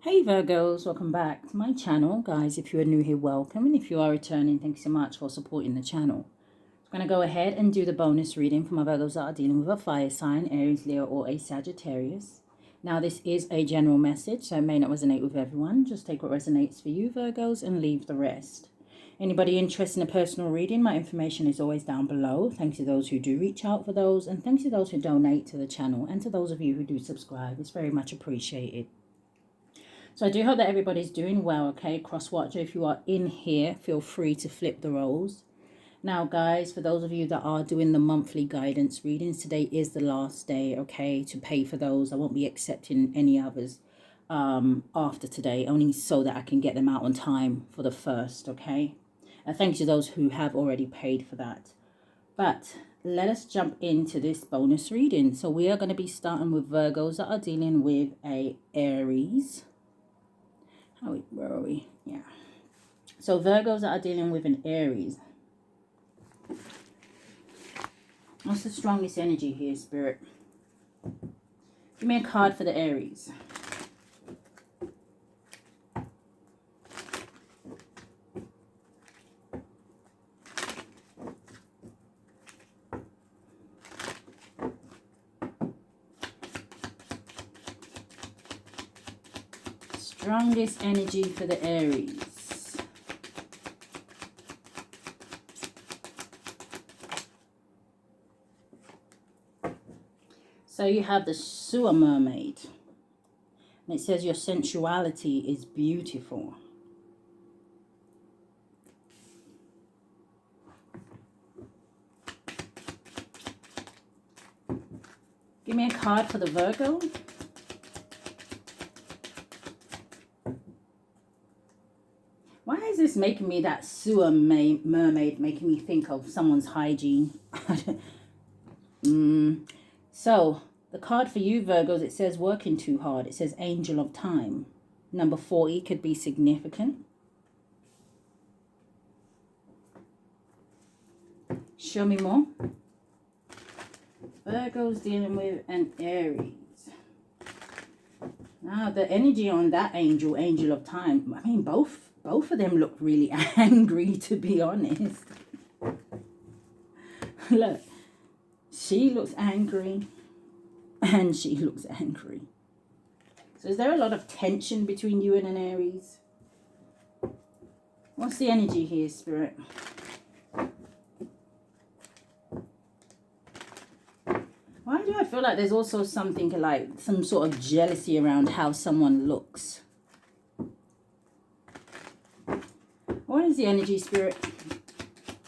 Hey Virgos, welcome back to my channel. Guys, if you are new here, welcome. And if you are returning, thank you so much for supporting the channel. I'm going to go ahead and do the bonus reading for my Virgos that are dealing with a fire sign, Aries, Leo, or a Sagittarius. Now, this is a general message, so it may not resonate with everyone. Just take what resonates for you, Virgos, and leave the rest. Anybody interested in a personal reading, my information is always down below. Thanks to those who do reach out for those, and thanks to those who donate to the channel, and to those of you who do subscribe. It's very much appreciated. So I do hope that everybody's doing well, okay? Cross-watcher, if you are in here, feel free to flip the roles. Now, guys, for those of you that are doing the monthly guidance readings, today is the last day, okay, to pay for those. I won't be accepting any others after today, only so that I can get them out on time for the first, okay? Thanks to those who have already paid for that. But let us jump into this bonus reading. So we are going to be starting with Virgos that are dealing with a Aries. Where are we? Yeah. So Virgos that are dealing with an Aries. What's the strongest energy here, Spirit? Give me a card for the Aries. Strongest energy for the Aries. So you have the sewer mermaid. And it says your sensuality is beautiful. Give me a card for the Virgo. Why is this making me that sewer mermaid, making me think of someone's hygiene? So, the card for you, Virgos, it says working too hard. It says angel of time. Number 40 could be significant. Show me more. Virgos dealing with an Aries. Now, the energy on that angel of time, I mean, both of them look really angry, to be honest. Look, she looks angry and she looks angry. So is there a lot of tension between you and an Aries? What's the energy here, Spirit? Why do I feel like there's also something like some sort of jealousy around how someone looks? What is the energy, Spirit?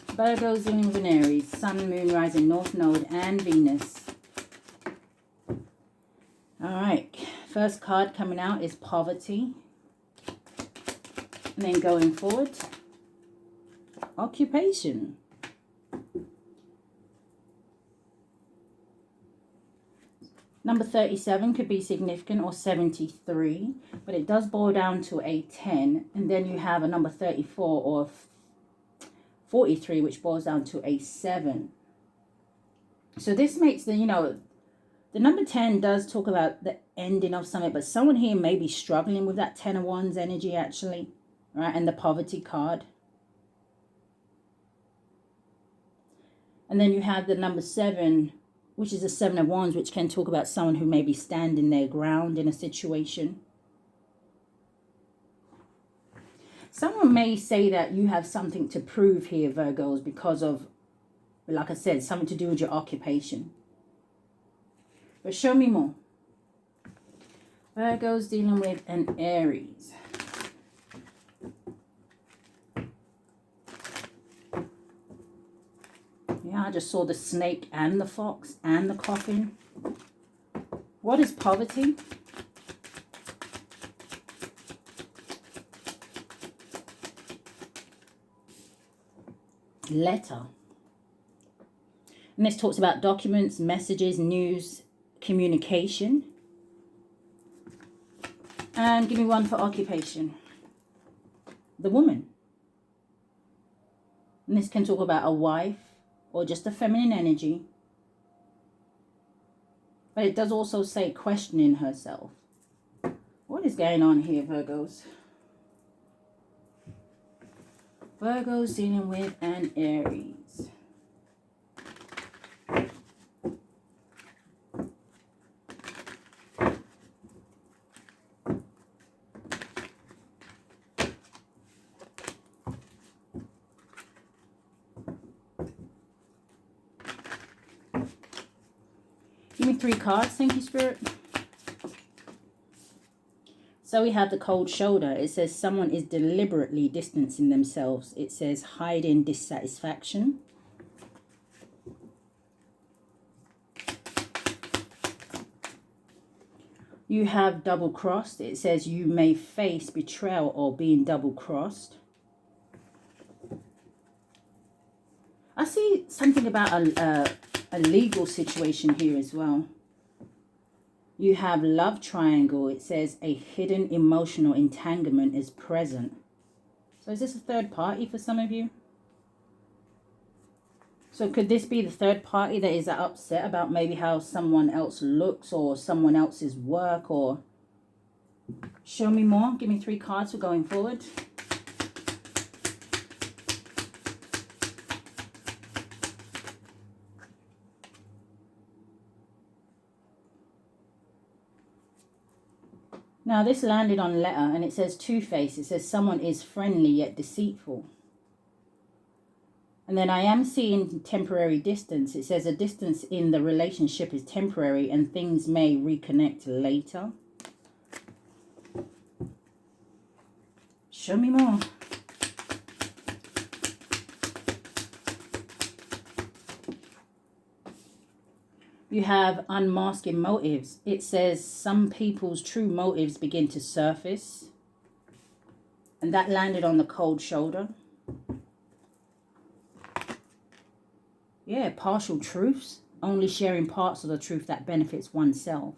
Virgo's dealing with an Aries, Sun, Moon, Rising, North Node, and Venus. Alright, first card coming out is poverty. And then going forward, occupation. Number 37 could be significant, or 73, but it does boil down to a 10. And then you have a number 34 or 43, which boils down to a 7. So this makes the, the number 10 does talk about the ending of something, but someone here may be struggling with that 10 of Wands energy, actually, right? And the poverty card. And then you have the number 7, which is a 7 of Wands, which can talk about someone who may be standing their ground in a situation. Someone may say that you have something to prove here, Virgos, because of, like I said, something to do with your occupation. But show me more. Virgos dealing with an Aries. Yeah, I just saw the snake and the fox and the coffin. What is poverty? Letter. And this talks about documents, messages, news, communication. And give me one for occupation. The woman. And this can talk about a wife, or just a feminine energy. But it does also say questioning herself. What is going on here, Virgos? Virgos dealing with an Aries. Give me 3 cards, thank you, Spirit. So we have the cold shoulder. It says someone is deliberately distancing themselves. It says hiding dissatisfaction. You have double crossed. It says you may face betrayal or being double crossed. I see something about a legal situation here as well. You have love triangle. It says a hidden emotional entanglement is present. So is this a third party for some of you? So could this be the third party that is upset about maybe how someone else looks or someone else's work? Or show me more. Give me 3 cards for going forward. Now this landed on letter and it says two-faced. It says someone is friendly yet deceitful. And then I am seeing temporary distance. It says a distance in the relationship is temporary and things may reconnect later. Show me more. You have unmasking motives. It says some people's true motives begin to surface. And that landed on the cold shoulder. Yeah, partial truths. Only sharing parts of the truth that benefits oneself.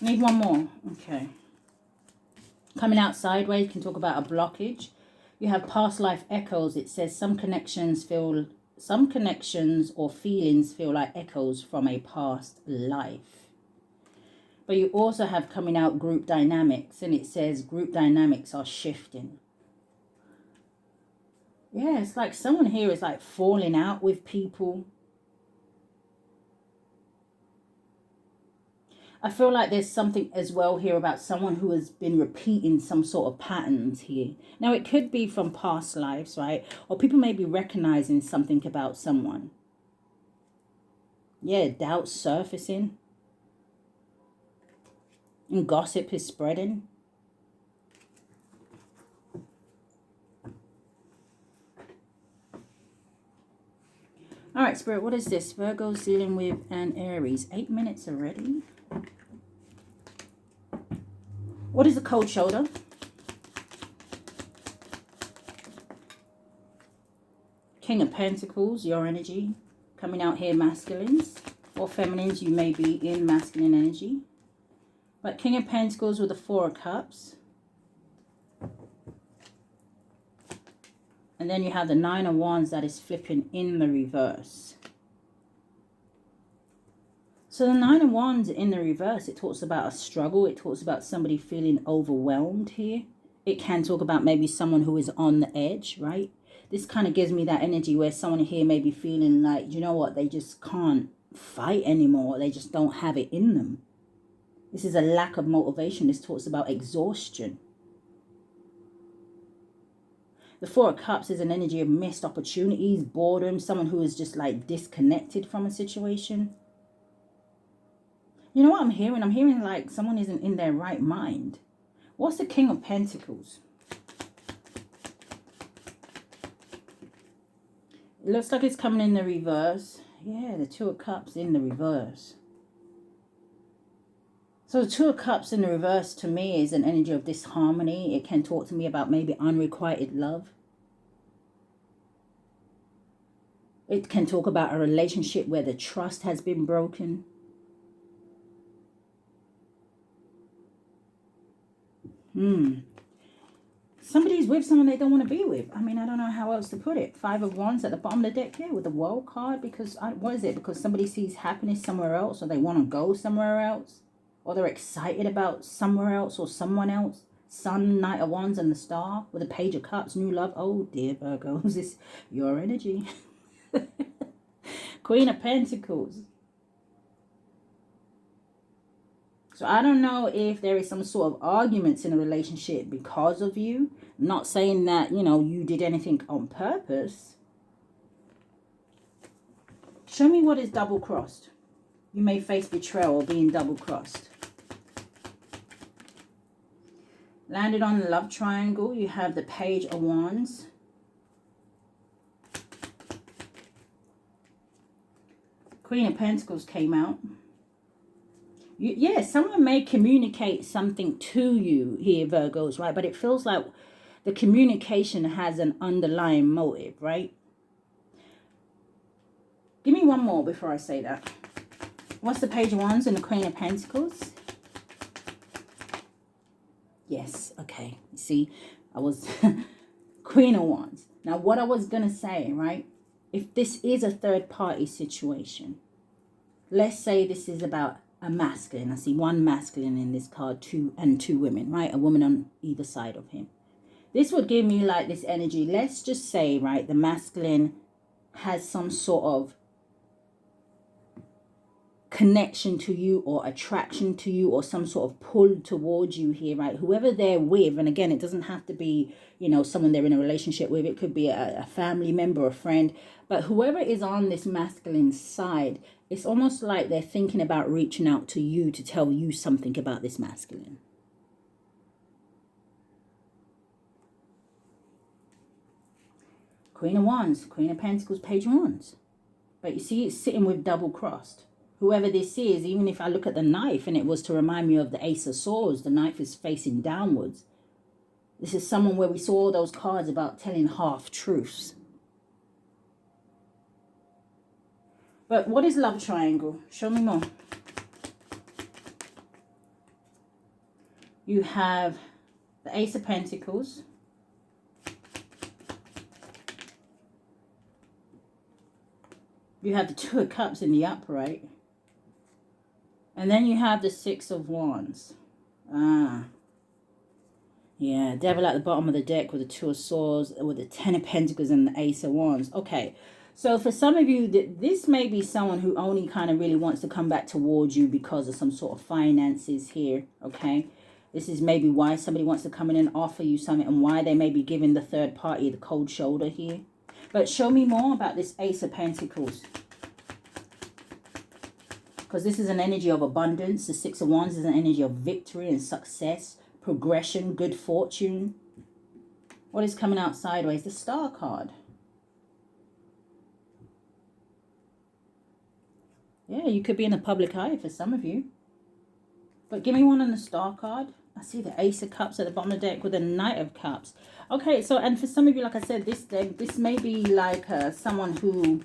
Need one more. Okay. Coming out sideways, can talk about a blockage. You have past life echoes. It says some connections or feelings feel like echoes from a past life. But you also have coming out group dynamics, and it says group dynamics are shifting. Yeah, it's like someone here is like falling out with people. I feel like there's something as well here about someone who has been repeating some sort of patterns here. Now, it could be from past lives, right? Or people may be recognizing something about someone. Yeah, doubt surfacing. And gossip is spreading. All right, Spirit, what is this? Virgo's dealing with an Aries. 8 minutes already. What is the cold shoulder? King of Pentacles, your energy. Coming out here, masculines or feminines, you may be in masculine energy. But King of Pentacles with the 4 of Cups. And then you have the 9 of Wands that is flipping in the reverse. So the 9 of Wands in the reverse, it talks about a struggle. It talks about somebody feeling overwhelmed here. It can talk about maybe someone who is on the edge, right? This kind of gives me that energy where someone here may be feeling like, you know what, they just can't fight anymore. They just don't have it in them. This is a lack of motivation. This talks about exhaustion. The 4 of Cups is an energy of missed opportunities, boredom, someone who is just like disconnected from a situation. You know what I'm hearing? I'm hearing like someone isn't in their right mind. What's the King of Pentacles? It looks like it's coming in the reverse. Yeah, the 2 of Cups in the reverse. So the 2 of Cups in the reverse to me is an energy of disharmony. It can talk to me about maybe unrequited love. It can talk about a relationship where the trust has been broken. Somebody's with someone they don't want to be with. I mean, I don't know how else to put it. 5 of Wands at the bottom of the deck here with the World card. Because, what is it? Because somebody sees happiness somewhere else, or they want to go somewhere else, or they're excited about somewhere else or someone else. Sun, Knight of Wands, and the Star with the Page of Cups, new love. Oh dear, Virgo, is this your energy? Queen of Pentacles. So I don't know if there is some sort of arguments in a relationship because of you. I'm not saying that, you know, you did anything on purpose. Show me what is double-crossed. You may face betrayal or being double-crossed. Landed on the love triangle, you have the Page of Wands. Queen of Pentacles came out. Yeah, someone may communicate something to you here, Virgos, right? But it feels like the communication has an underlying motive, right? Give me one more before I say that. What's the Page of Wands and the Queen of Pentacles? Yes, okay. See, I was Queen of Wands. Now, what I was going to say, right? If this is a third-party situation, let's say this is about a masculine. I see one masculine in this card, two women, right? A woman on either side of him. This would give me like this energy. Let's just say, right, the masculine has some sort of connection to you or attraction to you or some sort of pull towards you here, right? Whoever they're with, and again, it doesn't have to be, you know, someone they're in a relationship with. It could be a family member, a friend, but whoever is on this masculine side, it's almost like they're thinking about reaching out to you to tell you something about this masculine. Queen of Wands, Queen of Pentacles, Page of Wands. But you see, it's sitting with double-crossed. Whoever this is, even if I look at the knife and it was to remind me of the Ace of Swords, the knife is facing downwards. This is someone where we saw all those cards about telling half-truths. But what is love triangle? Show me more. You have the Ace of Pentacles. You have the Two of Cups in the upright. And then you have the Six of Wands. Yeah, Devil at the bottom of the deck with the Two of Swords, with the Ten of Pentacles and the Ace of Wands. Okay, so for some of you, this may be someone who only kind of really wants to come back towards you because of some sort of finances here, okay? This is maybe why somebody wants to come in and offer you something and why they may be giving the third party the cold shoulder here. But show me more about this Ace of Pentacles. Because this is an energy of abundance. The Six of Wands is an energy of victory and success, progression, good fortune. What is coming out sideways? The Star card. Yeah, you could be in the public eye for some of you. But give me one on the Star card. I see the Ace of Cups at the bottom of the deck with the Knight of Cups. Okay, so, and for some of you, like I said, this may be like someone who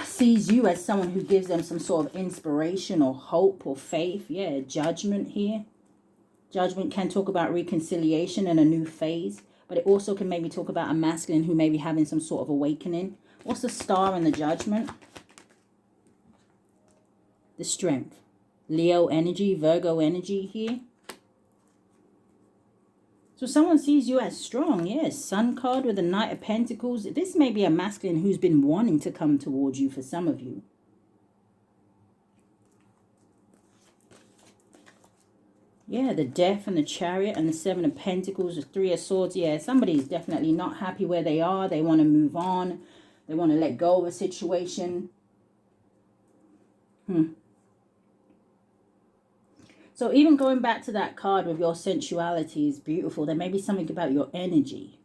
sees you as someone who gives them some sort of inspiration or hope or faith. Yeah, Judgment here. Judgment can talk about reconciliation and a new phase, but it also can maybe talk about a masculine who may be having some sort of awakening. What's the Star and the Judgment? The Strength. Leo energy, Virgo energy here. So someone sees you as strong. Yes, Sun card with the Knight of Pentacles. This may be a masculine who's been wanting to come towards you for some of you. Yeah, the Death and the Chariot and the Seven of Pentacles, the Three of Swords. Yeah, somebody's definitely not happy where they are. They want to move on. They want to let go of a situation. So even going back to that card with your sensuality is beautiful. There may be something about your energy.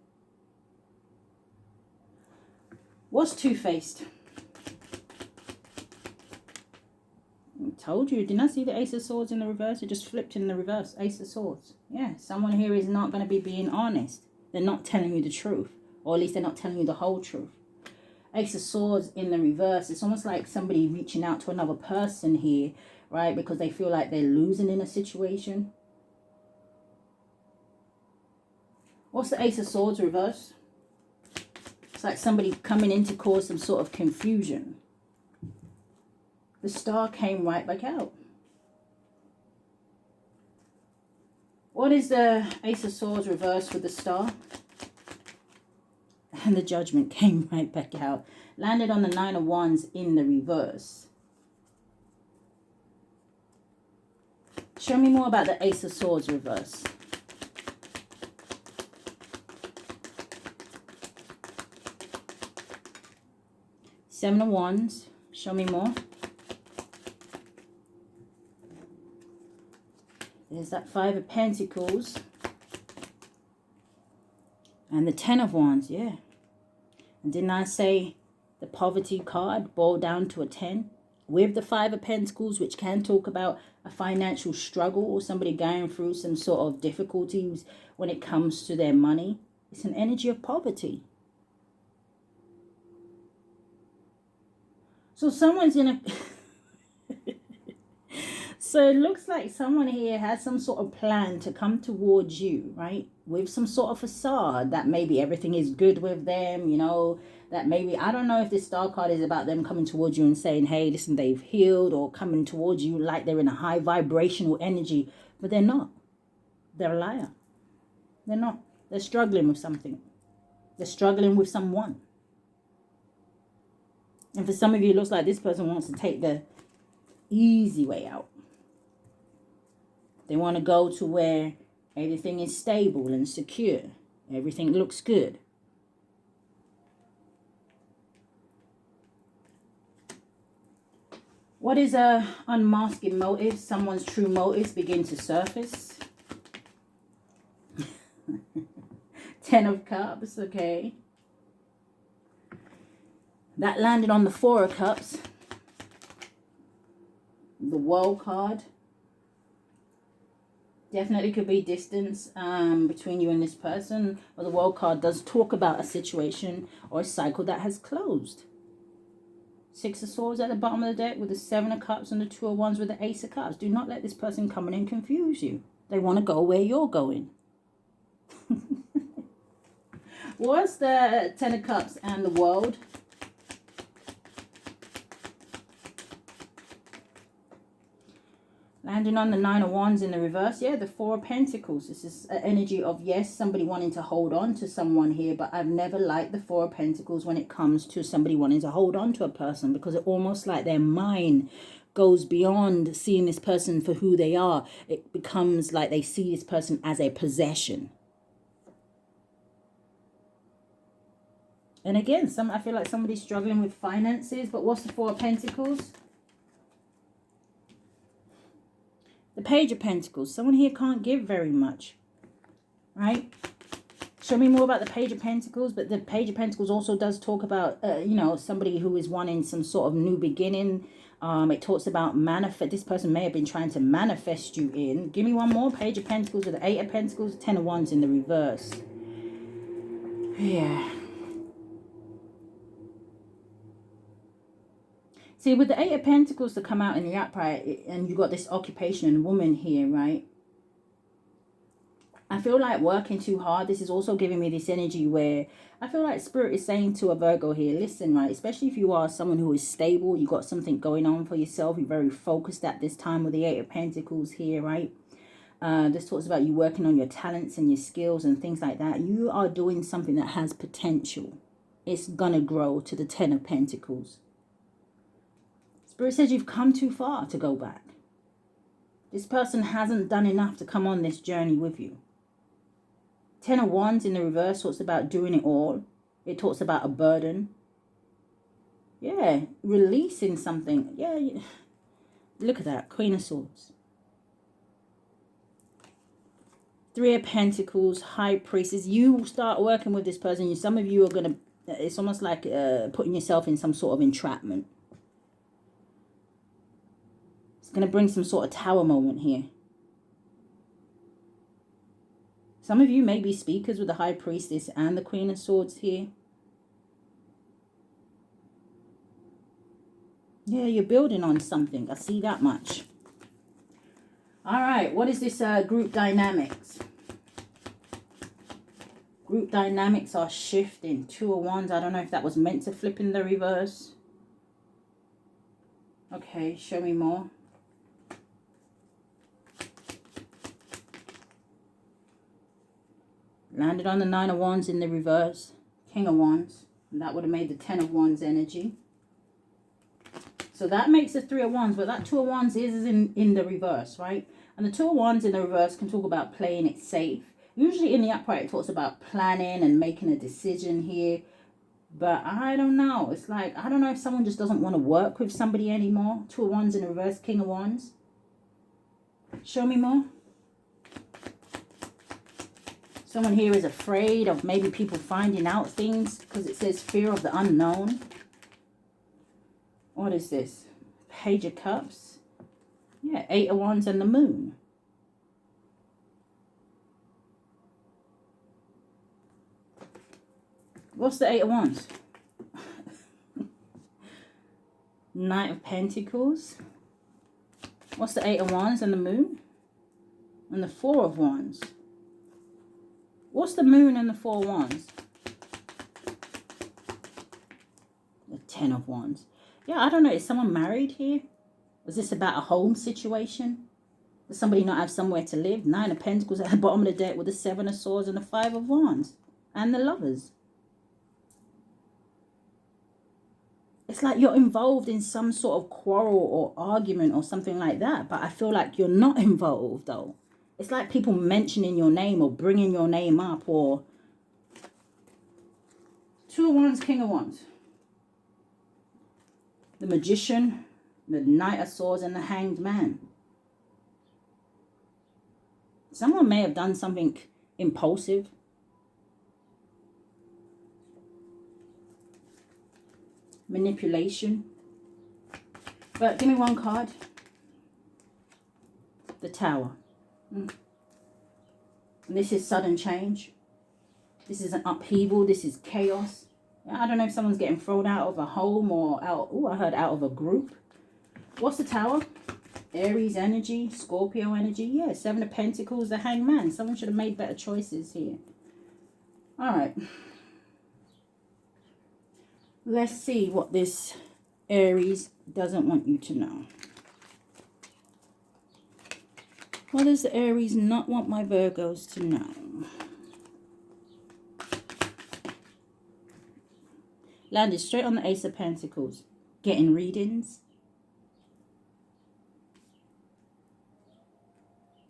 What's two-faced? I told you. Didn't I see the Ace of Swords in the reverse? It just flipped in the reverse. Ace of Swords. Yeah, someone here is not going to be being honest. They're not telling you the truth. Or at least they're not telling you the whole truth. Ace of Swords in the reverse. It's almost like somebody reaching out to another person here, right? Because they feel like they're losing in a situation. What's the Ace of Swords reverse? It's like somebody coming in to cause some sort of confusion. The Star came right back out. What is the Ace of Swords reverse with the Star? And the Judgment came right back out. Landed on the Nine of Wands in the reverse. Show me more about the Ace of Swords reverse. Seven of Wands. Show me more. There's that Five of Pentacles. And the Ten of Wands, yeah. And didn't I say the poverty card boiled down to a 10? With the Five of Pentacles, which can talk about a financial struggle or somebody going through some sort of difficulties when it comes to their money. It's an energy of poverty. So someone's in a... So it looks like someone here has some sort of plan to come towards you, right? With some sort of facade that maybe everything is good with them, you know, that maybe, I don't know if this Star card is about them coming towards you and saying, hey, listen, they've healed, or coming towards you like they're in a high vibrational energy, but they're not. They're a liar. They're not. They're struggling with something. They're struggling with someone. And for some of you, it looks like this person wants to take the easy way out. They want to go to where everything is stable and secure. Everything looks good. What is a unmasking motive? Someone's true motives begin to surface. 10 of Cups, okay. That landed on the Four of Cups. The World card. Definitely could be distance between you and this person. Or the World card does talk about a situation or a cycle that has closed. Six of Swords at the bottom of the deck with the Seven of Cups and the Two of Wands with the Ace of Cups. Do not let this person come in and confuse you. They want to go where you're going. What's the Ten of Cups and the World? Landing on the Nine of Wands in the reverse. Yeah, the Four of Pentacles. This is an energy of, yes, somebody wanting to hold on to someone here. But I've never liked the Four of Pentacles when it comes to somebody wanting to hold on to a person. Because it almost like their mind goes beyond seeing this person for who they are. It becomes like they see this person as a possession. And again, I feel like somebody's struggling with finances. But what's the Four of Pentacles? The Page of Pentacles. Someone here can't give very much. Right? Show me more about the Page of Pentacles. But the Page of Pentacles also does talk about, you know, somebody who is wanting some sort of new beginning. It talks about manifest. This person may have been trying to manifest you in. Give me one more. Page of Pentacles with the Eight of Pentacles. 10 of Wands in the reverse. Yeah. See, with the Eight of Pentacles to come out in the upright, and you got this occupation and woman here, right? I feel like working too hard. This is also giving me this energy where I feel like Spirit is saying to a Virgo here, listen, right? Especially if you are someone who is stable, you got something going on for yourself, you're very focused at this time with the Eight of Pentacles here, right? This talks about you working on your talents and your skills and things like that. You are doing something that has potential. It's gonna grow to the 10 of Pentacles. Spirit says you've come too far to go back. This person hasn't done enough to come on this journey with you. 10 of Wands in the reverse talks about doing it all. It talks about a burden. Yeah, releasing something. Yeah, look at that. Queen of Swords. 3 of Pentacles, High Priestess. You start working with this person. Some of you are going to, it's almost like putting yourself in some sort of entrapment. It's going to bring some sort of tower moment here. Some of you may be speakers with the High Priestess and the Queen of Swords here. Yeah, you're building on something. I see that much. All right, what is this group dynamics? Group dynamics are shifting. Two of Wands. I don't know if that was meant to flip in the reverse. Okay, show me more. Landed on the Nine of Wands in the reverse. King of Wands. And that would have made the Ten of Wands energy. So that makes the Three of Wands. But that Two of Wands is in the reverse, right? And the Two of Wands in the reverse can talk about playing it safe. Usually in the upright, it talks about planning and making a decision here. But I don't know. It's like, I don't know if someone just doesn't want to work with somebody anymore. Two of Wands in the reverse. King of Wands. Show me more. Someone here is afraid of maybe people finding out things because it says fear of the unknown. What is this? Page of Cups. Yeah, Eight of Wands and the Moon. What's the Eight of Wands? Knight of Pentacles. What's the Eight of Wands and the Moon? And the Four of Wands. What's the Moon and the Four of Wands? The Ten of Wands. Yeah, I don't know. Is someone married here? Was this about a home situation? Does somebody not have somewhere to live? Nine of Pentacles at the bottom of the deck with the Seven of Swords and the Five of Wands. And the Lovers. It's like you're involved in some sort of quarrel or argument or something like that. But I feel like you're not involved though. It's like people mentioning your name or bringing your name up or... Two of Wands, King of Wands. The Magician, the Knight of Swords, and the Hanged Man. Someone may have done something impulsive. Manipulation. But give me one card. The Tower. And this is sudden change. This is an upheaval. This is chaos. I don't know if someone's getting thrown out of a home or out. Oh, I heard out of a group. What's the Tower? Aries energy, Scorpio energy. Yeah, Seven of Pentacles, the Hanged Man. Someone should have made better choices here. All right. Let's see what this Aries doesn't want you to know. What does the Aries not want my Virgos to know? Landed straight on the Ace of Pentacles. Getting readings.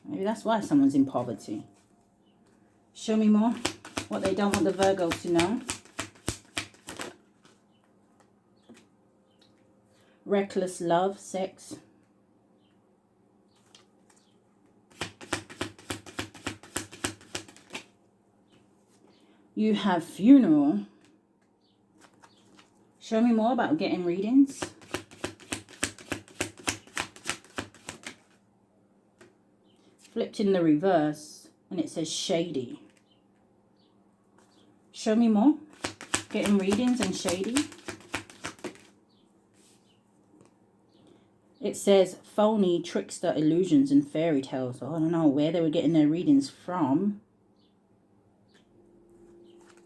Maybe that's why someone's in poverty. Show me more. What they don't want the Virgos to know. Reckless love, sex. You have funeral. Show me more about getting readings. Flipped in the reverse and it says shady. Show me more. Getting readings and shady. It says phony, trickster, illusions and fairy tales. So I don't know where they were getting their readings from.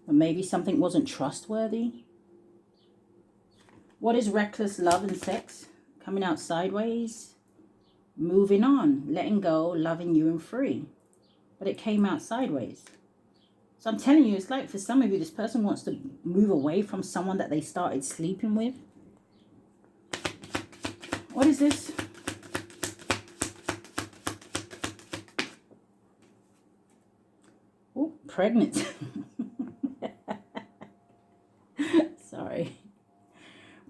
Or maybe something wasn't trustworthy. What is reckless love and sex? Coming out sideways. Moving on. Letting go. Loving you and free. But it came out sideways. So I'm telling you, it's like for some of you, this person wants to move away from someone that they started sleeping with. What is this? Oh, pregnant. Sorry.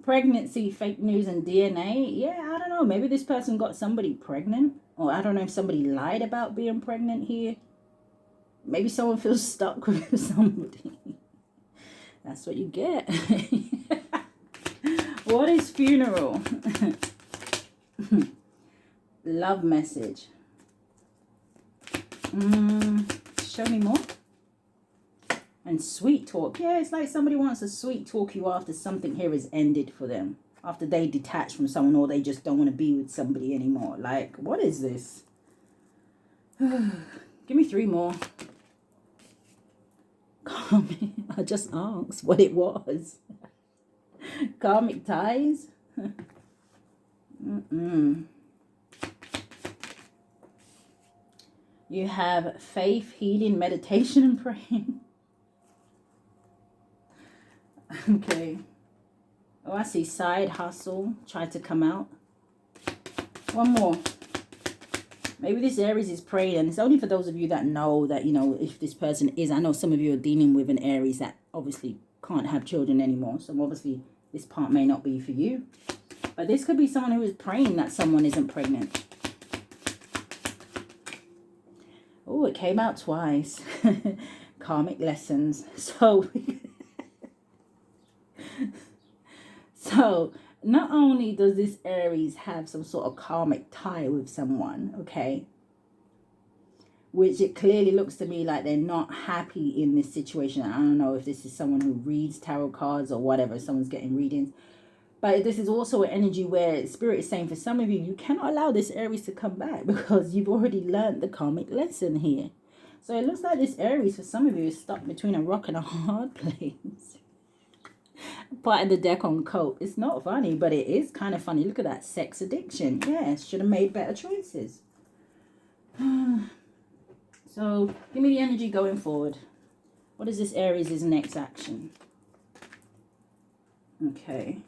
Pregnancy, fake news, and DNA. Yeah, I don't know. Maybe this person got somebody pregnant. Or I don't know if somebody lied about being pregnant here. Maybe someone feels stuck with somebody. That's what you get. What is funeral? Love message. Show me more. And sweet talk. Yeah, it's like somebody wants to sweet talk you after something here is ended for them. After they detach from someone or they just don't want to be with somebody anymore. Like, what is this? Give me three more. I just asked what it was. Karmic ties. You have faith, healing, meditation, and praying. Okay. Oh, I see side hustle. Try to come out. One more. Maybe this Aries is praying, and it's only for those of you that know that, you know, if this person is, I know some of you are dealing with an Aries that obviously can't have children anymore. So obviously this part may not be for you. But this could be someone who is praying that someone isn't pregnant. Oh, it came out twice. Karmic lessons. So not only does this Aries have some sort of karmic tie with someone, okay, which it clearly looks to me like they're not happy in this situation. I don't know if this is someone who reads tarot cards or whatever, someone's getting readings. But this is also an energy where Spirit is saying for some of you, you cannot allow this Aries to come back because you've already learned the karmic lesson here. So it looks like this Aries, for some of you, is stuck between a rock and a hard place. Part of the deck on cope. It's not funny, but it is kind of funny. Look at that. Sex addiction. Yes, should have made better choices. So, give me the energy going forward. What is this Aries' next action? Okay.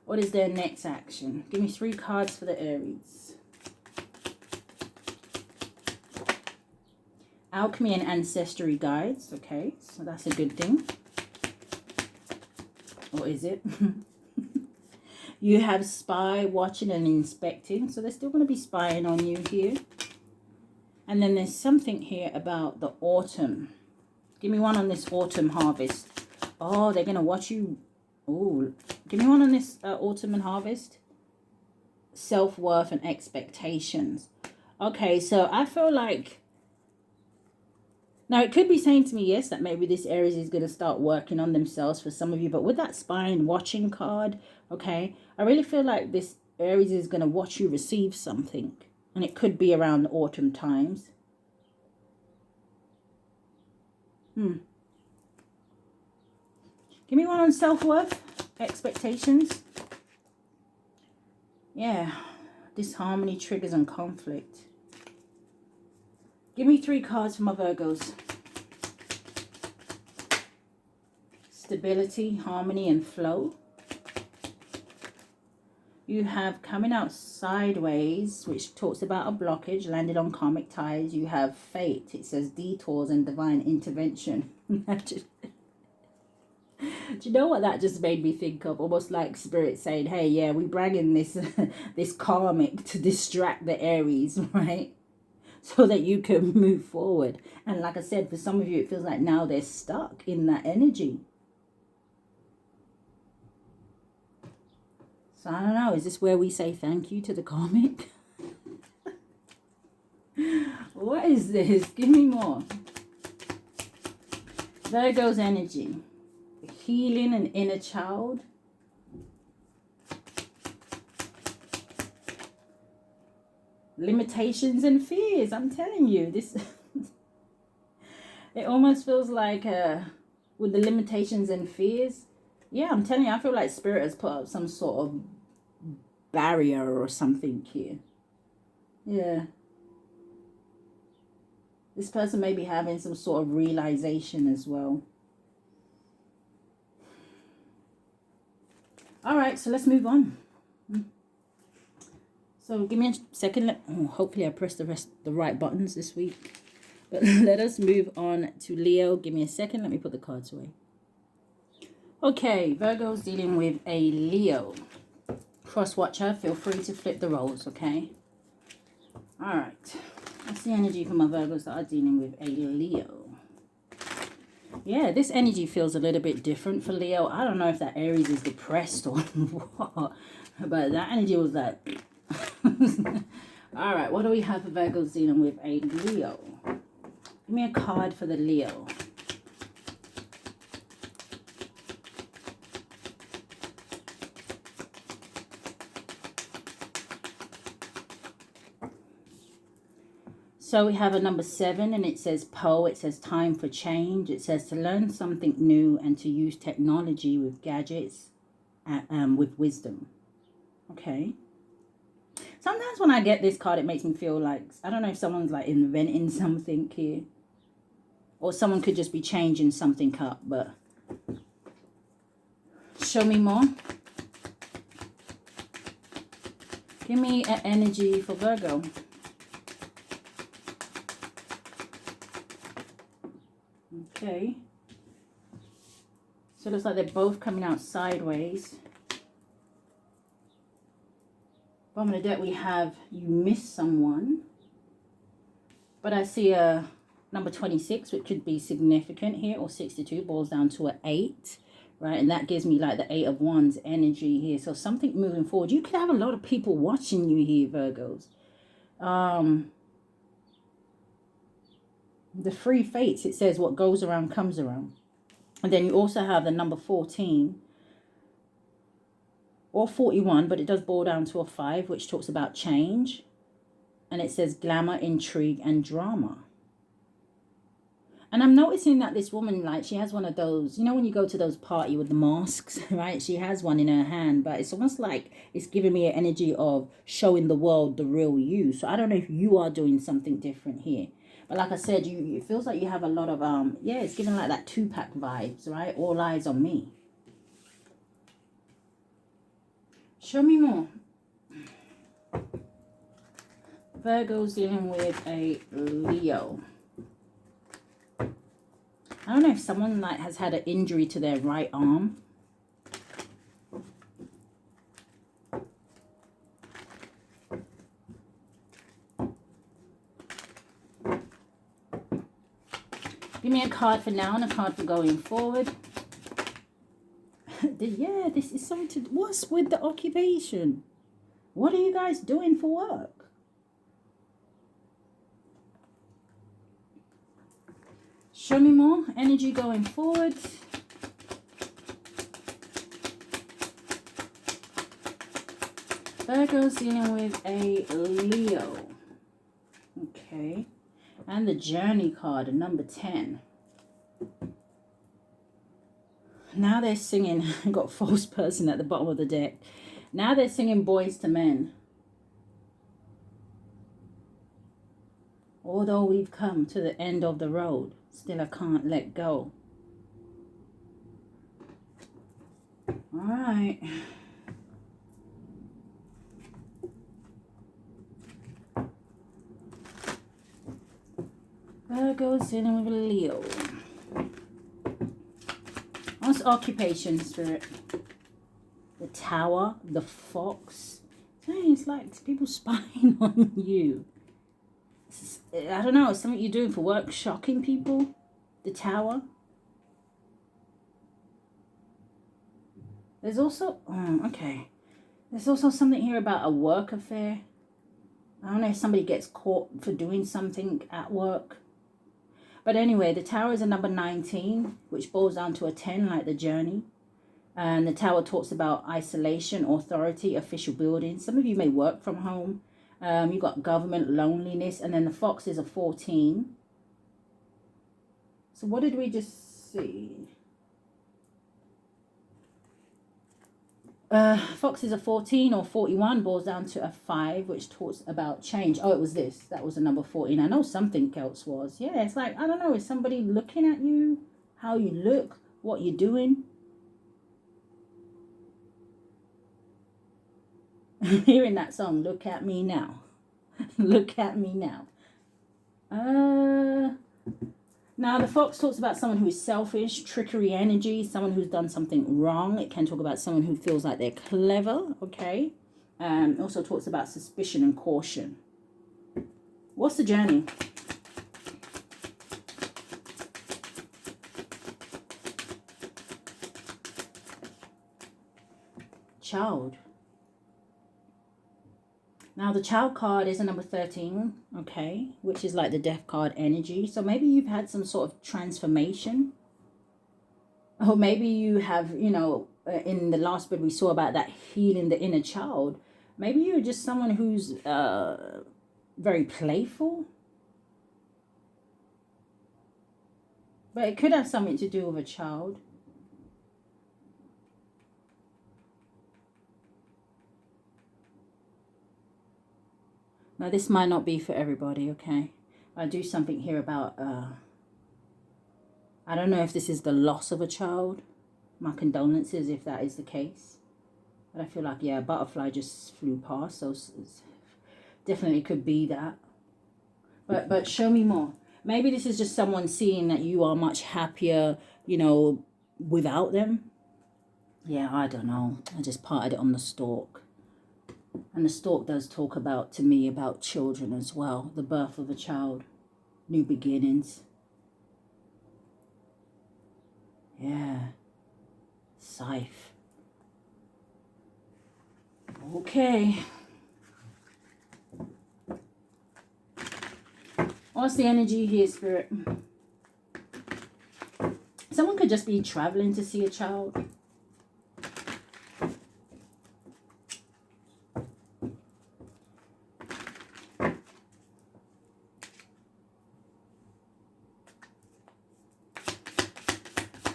What is their next action? Give me 3 cards for the Aries. Alchemy and ancestry guides. Okay, so that's a good thing. Or is it? You have spy, watching and inspecting. So they're still going to be spying on you here. And then there's something here about the autumn. Give me one on this autumn harvest. Oh, they're going to watch you. Oh, give me one on this autumn and harvest. Self-worth and expectations. Okay, so I feel like... Now, it could be saying to me, yes, that maybe this Aries is going to start working on themselves for some of you. But with that spying, watching card, okay, I really feel like this Aries is going to watch you receive something. And it could be around the autumn times. Give me one on self-worth, expectations. Yeah, disharmony, triggers and conflict. Give me 3 cards for my Virgos. Stability, harmony, and flow. You have coming out sideways, which talks about a blockage, landed on karmic ties. You have fate. It says detours and divine intervention. Do you know what that just made me think of? Almost like Spirit saying, hey, yeah, we bring in this, this karmic to distract the Aries, right? So that you can move forward. And like I said, for some of you, it feels like now they're stuck in that energy. So I don't know, is this where we say thank you to the karmic? What is this? Give me more. Virgo's energy. Healing an inner child. Limitations and fears. I'm telling you, this it almost feels like with the limitations and fears. Yeah, I'm telling you, I feel like Spirit has put up some sort of barrier or something here. Yeah. This person may be having some sort of realization as well. All right, so let's move on. So give me a second. Hopefully I pressed the right buttons this week. But let us move on to Leo. Give me a second. Let me put the cards away. Okay, Virgo's dealing with a Leo. Cross watcher, feel free to flip the roles, okay? All right. That's the energy for my Virgos that are dealing with a Leo. Yeah, this energy feels a little bit different for Leo. I don't know if that Aries is depressed or what. But that energy was like... All right, what do we have for Virgos dealing with a Leo? Give me a card for the Leo. So we have a number 7, and it says it says time for change. It says to learn something new and to use technology with gadgets with wisdom. Okay. Sometimes when I get this card, it makes me feel like, I don't know if someone's like inventing something here. Or someone could just be changing something up, but show me more. Give me an energy for Virgo. Okay. So it looks like they're both coming out sideways. Bottom of the deck we have you miss someone. But I see a number 26, which could be significant here, or 62 boils down to an 8. Right, and that gives me like the 8 of Wands energy here. So something moving forward. You could have a lot of people watching you here, Virgos. The Three Fates, it says what goes around comes around. And then you also have the number 14 or 41, but it does boil down to a 5, which talks about change. And it says glamour, intrigue, and drama. And I'm noticing that this woman, like, she has one of those, you know, when you go to those party with the masks, right? She has one in her hand, but it's almost like it's giving me an energy of showing the world the real you. So I don't know if you are doing something different here. But like I said, it feels like you have a lot of, yeah, it's giving like that Tupac vibes, right? All eyes on me. Show me more. Virgo's dealing with a Leo. I don't know if someone like has had an injury to their right arm. Give me a card for now and a card for going forward. Yeah, this is something to... What's with the occupation? What are you guys doing for work? Show me more energy going forward. Virgo's dealing with a Leo. Okay. And the Journey card, number 10. Now they're singing. I got false person at the bottom of the deck. Now they're singing Boys to Men. Although we've come to the end of the road, still I can't let go. All right. Virgo's dealing with a Leo. What's occupation, Spirit? The Tower, the Fox. Dang, it's like people spying on you. I don't know, something you're doing for work, shocking people. The Tower. There's also, okay. There's also something here about a work affair. I don't know if somebody gets caught for doing something at work. But anyway, the Tower is a number 19, which boils down to a 10, like the Journey. And the Tower talks about isolation, authority, official buildings. Some of you may work from home. You've got government, loneliness, and then the Fox is a 14. So what did we just see? Fox is a 14 or 41, boils down to a 5, which talks about change. Oh, it was this. That was a number 14. I know something else was. Yeah, it's like, I don't know, is somebody looking at you? How you look? What you're doing? Hearing that song, Look at Me Now. Look at me now. Now the Fox talks about someone who is selfish, trickery energy, someone who's done something wrong. It can talk about someone who feels like they're clever, okay? Also talks about suspicion and caution. What's the Journey? Child. Now, the Child card is a number 13, okay, which is like the Death card energy. So maybe you've had some sort of transformation. Or maybe you have, you know, in the last bit we saw about that healing the inner child. Maybe you're just someone who's very playful. But it could have something to do with a child. Now, this might not be for everybody, okay? I'll do something here about, I don't know if this is the loss of a child. My condolences if that is the case. But I feel like, yeah, a butterfly just flew past, so it's definitely could be that. But show me more. Maybe this is just someone seeing that you are much happier, you know, without them. Yeah, I don't know. I just parted it on the stalk. And the stalk does talk about, to me, about children as well. The birth of a child. New beginnings. Yeah. Scythe. Okay. What's the energy here, Spirit? Someone could just be traveling to see a child.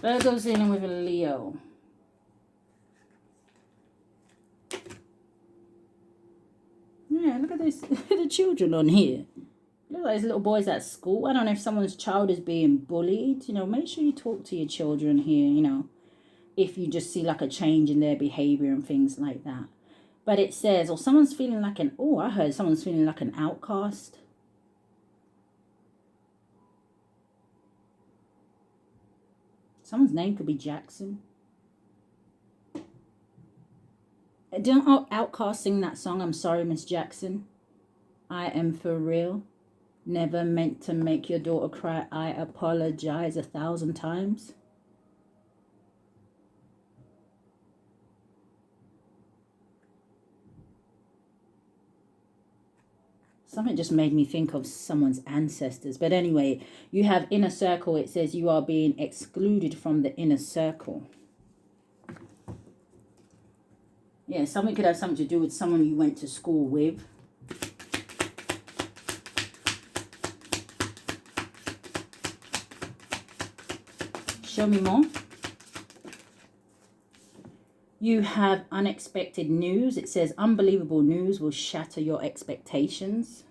Virgo's dealing with a Leo. Yeah, look at this. Look at the children on here. Look like these little boys at school. I don't know if someone's child is being bullied. You know, make sure you talk to your children here, you know, if you just see like a change in their behavior and things like that. But it says, or someone's feeling like an, oh, I heard someone's feeling like an outcast. Someone's name could be Jackson. Don't Outcast sing that song? I'm sorry, Miss Jackson. I am for real. Never meant to make your daughter cry. I apologize 1,000 times. Something just made me think of someone's ancestors. But anyway, you have inner circle. It says you are being excluded from the inner circle. Yeah, something could have something to do with someone you went to school with. Show me more. You have unexpected news. It says unbelievable news will shatter your expectations.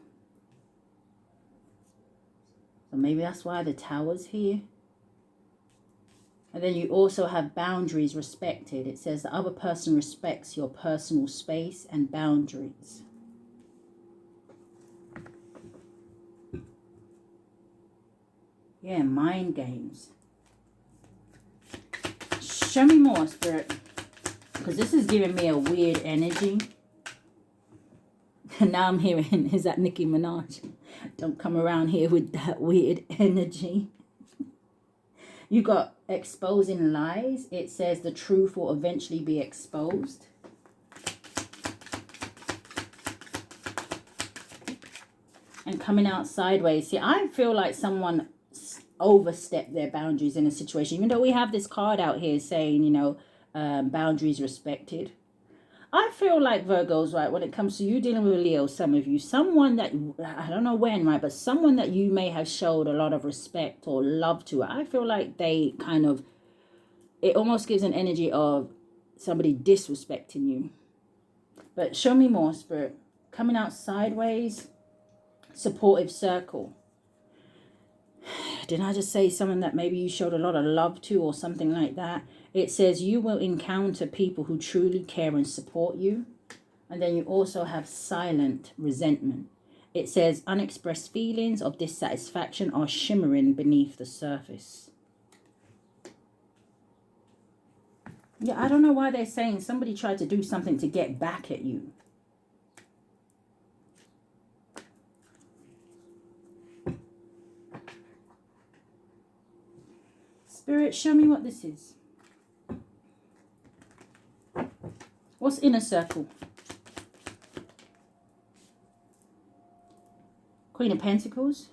So maybe that's why the tower's here. And then you also have boundaries respected. It says the other person respects your personal space and boundaries. Yeah, mind games. Show me more, Spirit. Because this is giving me a weird energy. And now I'm hearing, is that Nicki Minaj? Don't come around here with that weird energy. You got exposing lies. It says the truth will eventually be exposed. And coming out sideways. See, I feel like someone overstepped their boundaries in a situation. Even though we have this card out here saying, you know, boundaries respected. I feel like Virgos, right, when it comes to you dealing with Leo, some of you, someone that, I don't know when, right, but someone that you may have showed a lot of respect or love to, I feel like they kind of, it almost gives an energy of somebody disrespecting you. But show me more, Spirit. Coming out sideways, supportive circle. Didn't I just say someone that maybe you showed a lot of love to or something like that? It says you will encounter people who truly care and support you. And then you also have silent resentment. It says unexpressed feelings of dissatisfaction are shimmering beneath the surface. Yeah, I don't know why they're saying somebody tried to do something to get back at you. Spirit, show me what this is. What's inner circle? Queen of Pentacles.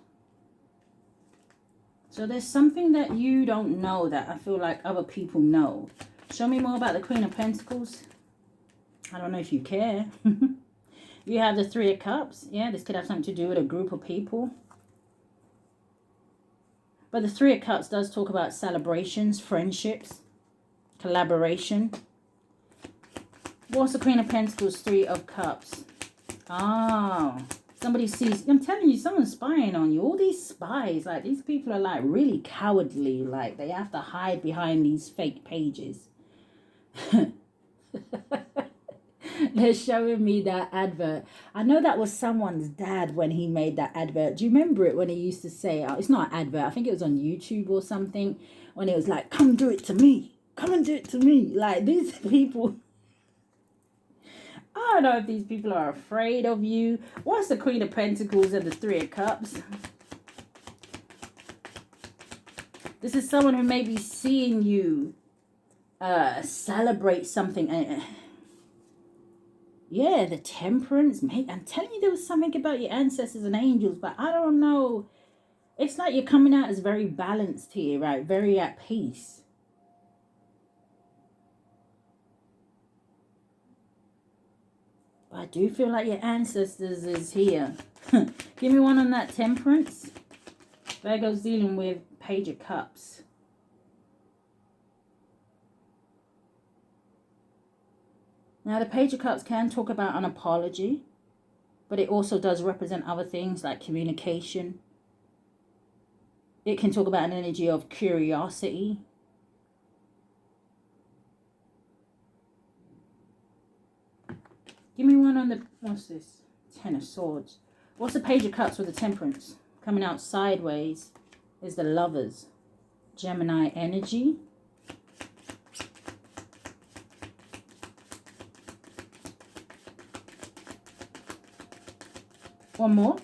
So there's something that you don't know that I feel like other people know. Show me more about the Queen of Pentacles. I don't know if you care. You have the Three of Cups. Yeah, this could have something to do with a group of people. But the Three of Cups does talk about celebrations, friendships, collaboration. What's the Queen of Pentacles, Three of Cups? Ah, somebody sees, I'm telling you, someone's spying on you. All these spies, like these people are like really cowardly. Like they have to hide behind these fake pages. They're showing me that advert. I know that was someone's dad when he made that advert. Do you remember it when he used to say, oh, it's not an advert, I think it was on YouTube or something, when it was like, come do it to me. Come and do it to me. Like these people, I don't know if these people are afraid of you. What's the Queen of Pentacles and the Three of Cups? This is someone who may be seeing you celebrate something. Yeah, the Temperance. Mate, I'm telling you, there was something about your ancestors and angels, but I don't know. It's like you're coming out as very balanced here, right? Very at peace. But I do feel like your ancestors is here. Give me one on that Temperance. Virgo's dealing with Page of Cups. Now, the Page of Cups can talk about an apology, but it also does represent other things like communication. It can talk about an energy of curiosity. Give me one on the, what's this? Ten of Swords. What's the Page of Cups with the Temperance? Coming out sideways is the Lovers. Gemini energy. One more.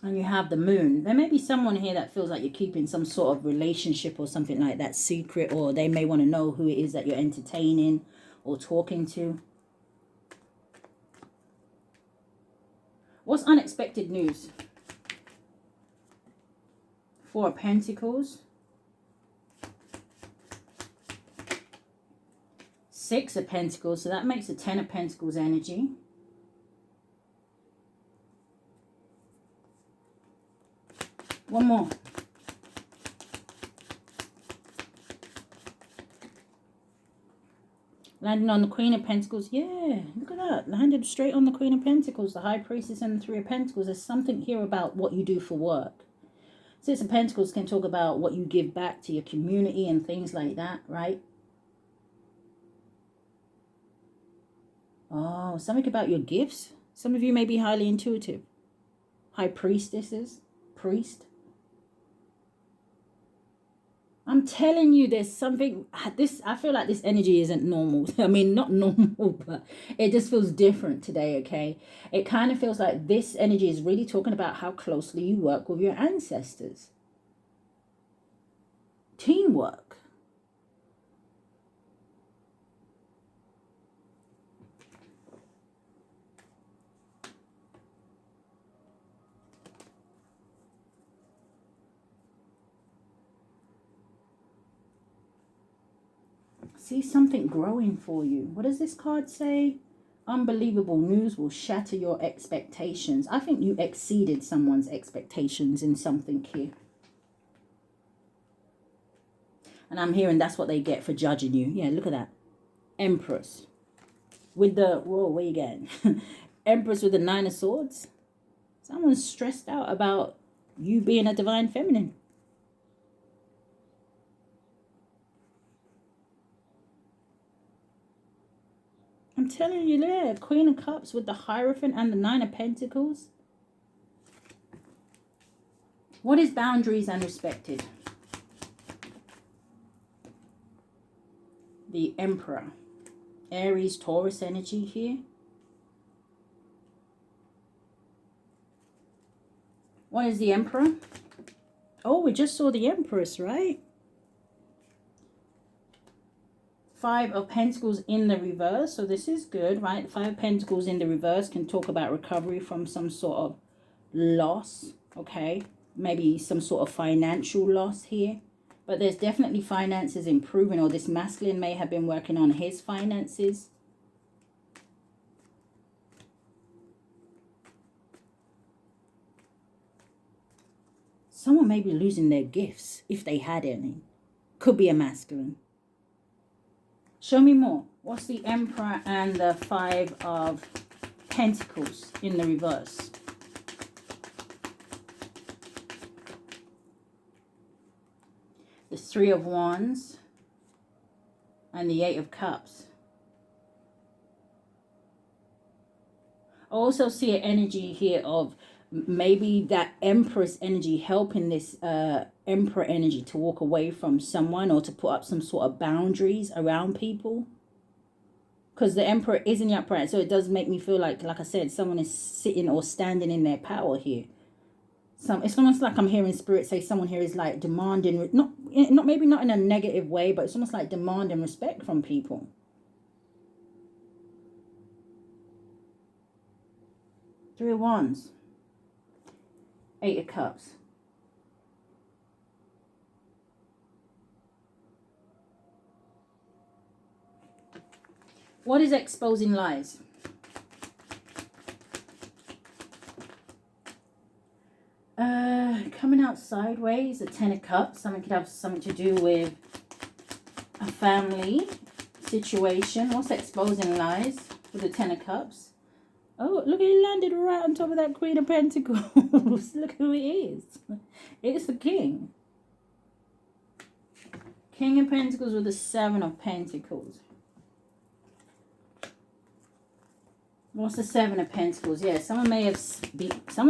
And you have the Moon. There may be someone here that feels like you're keeping some sort of relationship or something like that secret, or they may want to know who it is that you're entertaining or talking to. What's unexpected news? Four of Pentacles. Six of Pentacles. So that makes a Ten of Pentacles energy. One more. Landing on the Queen of Pentacles. Yeah, look at that. Landed straight on the Queen of Pentacles, the High Priestess and the Three of Pentacles. There's something here about what you do for work. Six of Pentacles can talk about what you give back to your community and things like that, right? Oh, something about your gifts. Some of you may be highly intuitive. High Priestesses, priest. I'm telling you, there's something, I feel like this energy isn't normal. I mean, not normal, but it just feels different today, okay? It kind of feels like this energy is really talking about how closely you work with your ancestors. Teamwork. See something growing for you. What does this card say? Unbelievable news will shatter your expectations. I think you exceeded someone's expectations in something here. And I'm hearing that's what they get for judging you. Yeah, look at that. Empress. With the, whoa, where you getting? Empress with the Nine of Swords. Someone's stressed out about you being a divine feminine. I'm telling you there, Queen of Cups with the Hierophant and the Nine of Pentacles. What is boundaries and respected? The Emperor. Aries, Taurus energy here. What is the Emperor? Oh, we just saw the Empress, right? Five of Pentacles in the reverse. So this is good, right? Five of Pentacles in the reverse can talk about recovery from some sort of loss, okay? Maybe some sort of financial loss here. But there's definitely finances improving, or this masculine may have been working on his finances. Someone may be losing their gifts, if they had any. Could be a masculine. Show me more. What's the Emperor and the Five of Pentacles in the reverse? The Three of Wands and the Eight of Cups. I also see an energy here of maybe that Empress energy helping this Emperor energy to walk away from someone or to put up some sort of boundaries around people. Because the Emperor is in the upright, so it does make me feel like I said, someone is sitting or standing in their power here. It's almost like I'm hearing Spirit say someone here is like demanding, maybe not in a negative way, but it's almost like demanding respect from people. Three of Wands. Eight of Cups. What is exposing lies? Coming out sideways, the Ten of Cups. Something could have something to do with a family situation. What's exposing lies with the Ten of Cups? Oh, look, he landed right on top of that Queen of Pentacles. Look who it is. It's the King. King of Pentacles with the Seven of Pentacles. What's the Seven of Pentacles? Yeah, someone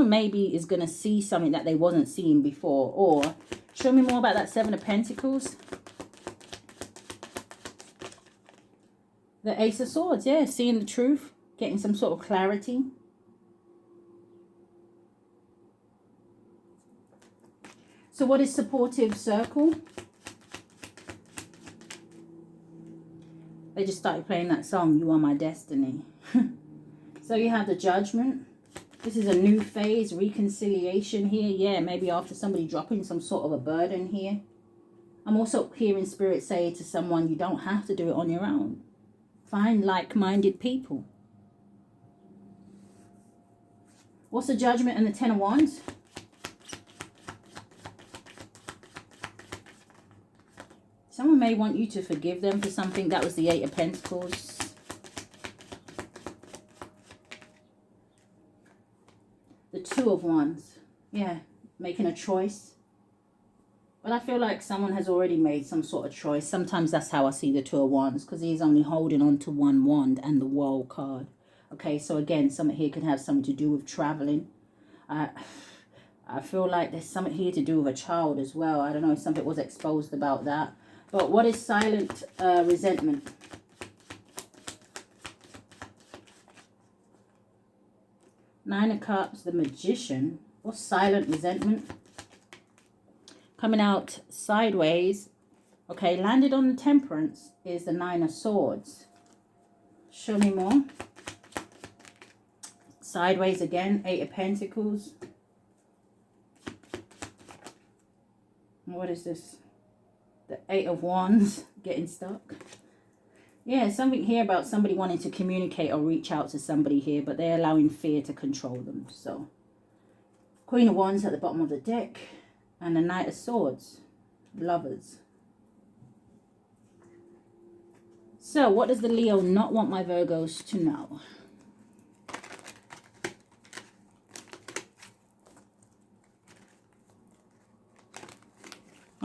maybe is going to see something that they wasn't seeing before. Or show me more about that Seven of Pentacles. The Ace of Swords, yeah, seeing the truth. Getting some sort of clarity. So what is supportive circle? They just started playing that song, You Are My Destiny. So you have the Judgment. This is a new phase, reconciliation here. Yeah, maybe after somebody dropping some sort of a burden here. I'm also hearing Spirit say to someone, you don't have to do it on your own. Find like-minded people. What's the Judgment and the Ten of Wands? Someone may want you to forgive them for something. That was the Eight of Pentacles. The Two of Wands. Yeah, making a choice. But I feel like someone has already made some sort of choice. Sometimes that's how I see the Two of Wands, because he's only holding on to one wand and the World card. Okay, so again, something here could have something to do with traveling. I feel like there's something here to do with a child as well. I don't know if something was exposed about that. But what is silent resentment? Nine of Cups, the Magician. What's silent resentment? Coming out sideways. Okay, landed on the Temperance is the Nine of Swords. Show me more. Sideways again, Eight of Pentacles. What is this? The Eight of Wands, getting stuck. Yeah, something here about somebody wanting to communicate or reach out to somebody here, but they're allowing fear to control them. So, Queen of Wands at the bottom of the deck. And the Knight of Swords, Lovers. So, what does the Leo not want my Virgos to know?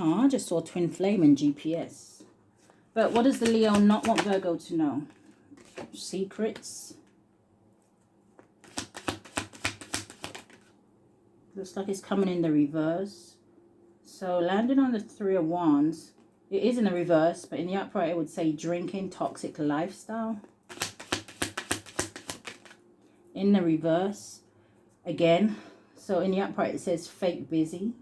Oh, I just saw Twin Flame and GPS. But what does the Leo not want Virgo to know? Secrets. Looks like it's coming in the reverse. So landing on the Three of Wands. It is in the reverse, but in the upright it would say drinking, toxic lifestyle. In the reverse, again. So in the upright it says fake busy.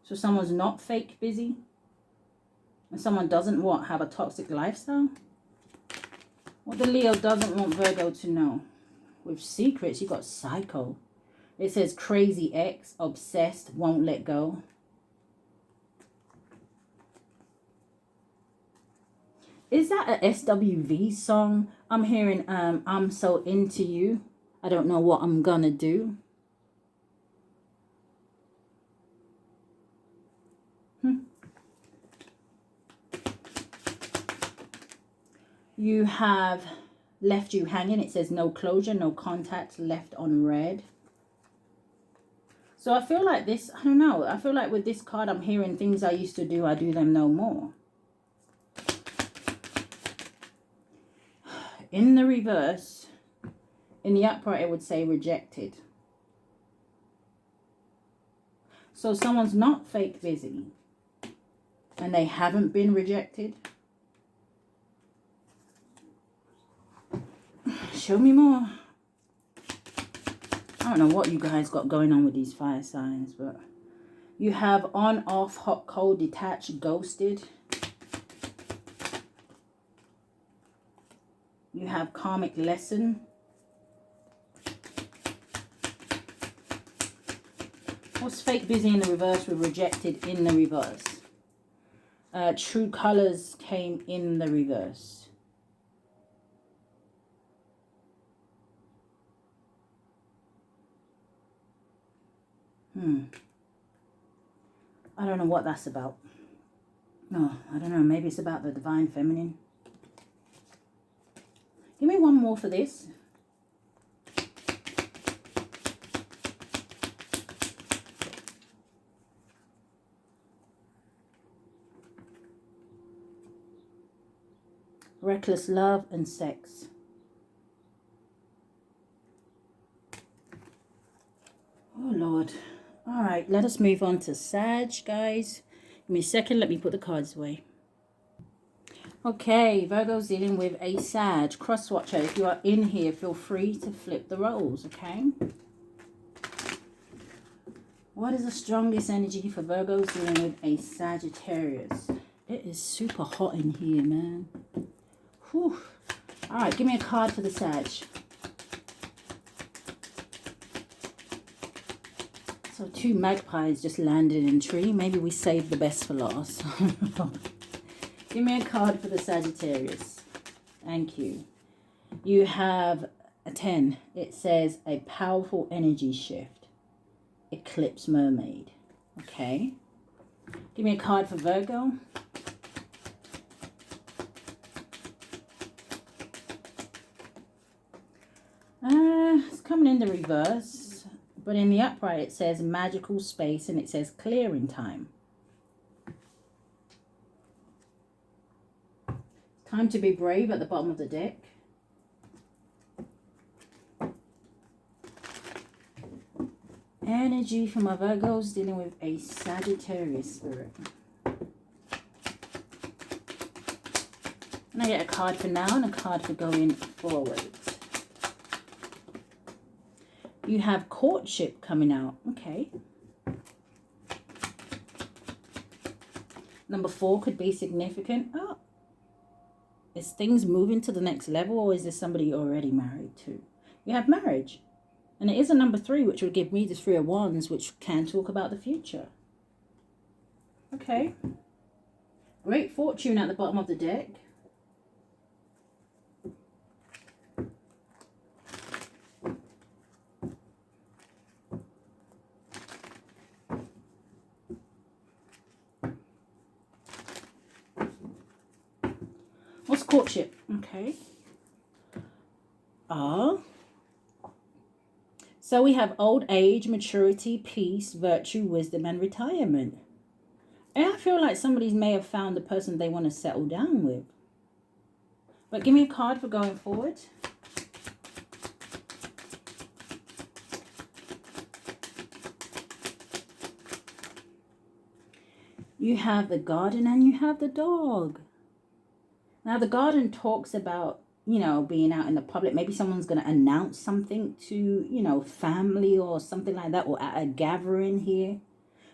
So someone's not fake busy. And someone doesn't what? Have a toxic lifestyle? What the Leo doesn't want Virgo to know. With secrets, you got psycho. It says crazy ex, obsessed, won't let go. Is that a SWV song? I'm hearing I'm so into you. I don't know what I'm gonna do. You have left you hanging. It says no closure, no contact, left on red. So I feel like this, I don't know. I feel like with this card, I'm hearing things I used to do, I do them no more. In the reverse, in the upright, it would say rejected. So someone's not fake busy and they haven't been rejected. Show me more. I don't know what you guys got going on with these fire signs, but you have on, off, hot, cold, detached, ghosted. You have karmic lesson. What's fake busy in the reverse with rejected in the reverse? True colors came in the reverse. I don't know what that's about. No, I don't know. Maybe it's about the divine feminine. Give me one more for this. Reckless love and sex. Oh, Lord. All right, let us move on to Sag, guys. Give me a second. Let me put the cards away. Okay, Virgo's dealing with a Sag. Cross watcher, if you are in here, feel free to flip the roles, okay? What is the strongest energy for Virgo's dealing with a Sagittarius? It is super hot in here, man. Whew. All right, give me a card for the Sag. So 2 magpies just landed in a tree. Maybe we saved the best for last. Give me a card for the Sagittarius. Thank you. You have a 10. It says a powerful energy shift. Eclipse mermaid. Okay. Give me a card for Virgo. It's coming in the reverse. But in the upright, it says magical space and it says clearing time. Time to be brave at the bottom of the deck. Energy for my Virgos dealing with a Sagittarius spirit. And I get a card for now and a card for going forward. You have courtship coming out. Okay. Number 4 could be significant. Oh. Is things moving to the next level, or is this somebody you're already married to? You have marriage. And it is a number 3, which would give me the 3 of Wands, which can talk about the future. Okay. Great fortune at the bottom of the deck. What's courtship? Okay. So we have old age, maturity, peace, virtue, wisdom, and retirement. And I feel like somebody may have found the person they want to settle down with. But give me a card for going forward. You have the garden and you have the dog. Now, the garden talks about, you know, being out in the public. Maybe someone's going to announce something to, you know, family or something like that, or at a gathering here.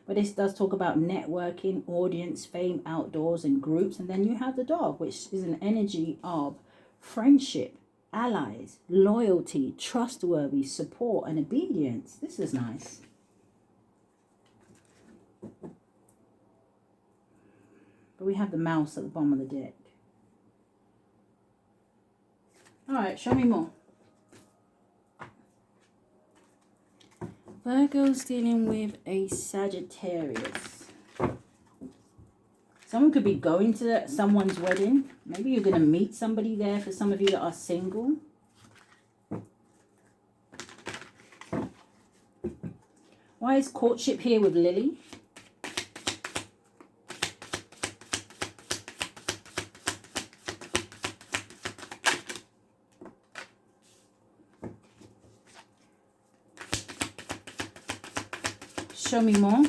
But this does talk about networking, audience, fame, outdoors, and groups. And then you have the dog, which is an energy of friendship, allies, loyalty, trustworthy, support, and obedience. This is nice. But we have the mouse at the bottom of the deck. All right, show me more. Virgo's dealing with a Sagittarius. Someone could be going to someone's wedding. Maybe you're going to meet somebody there for some of you that are single. Why is courtship here with Lily? Show me more.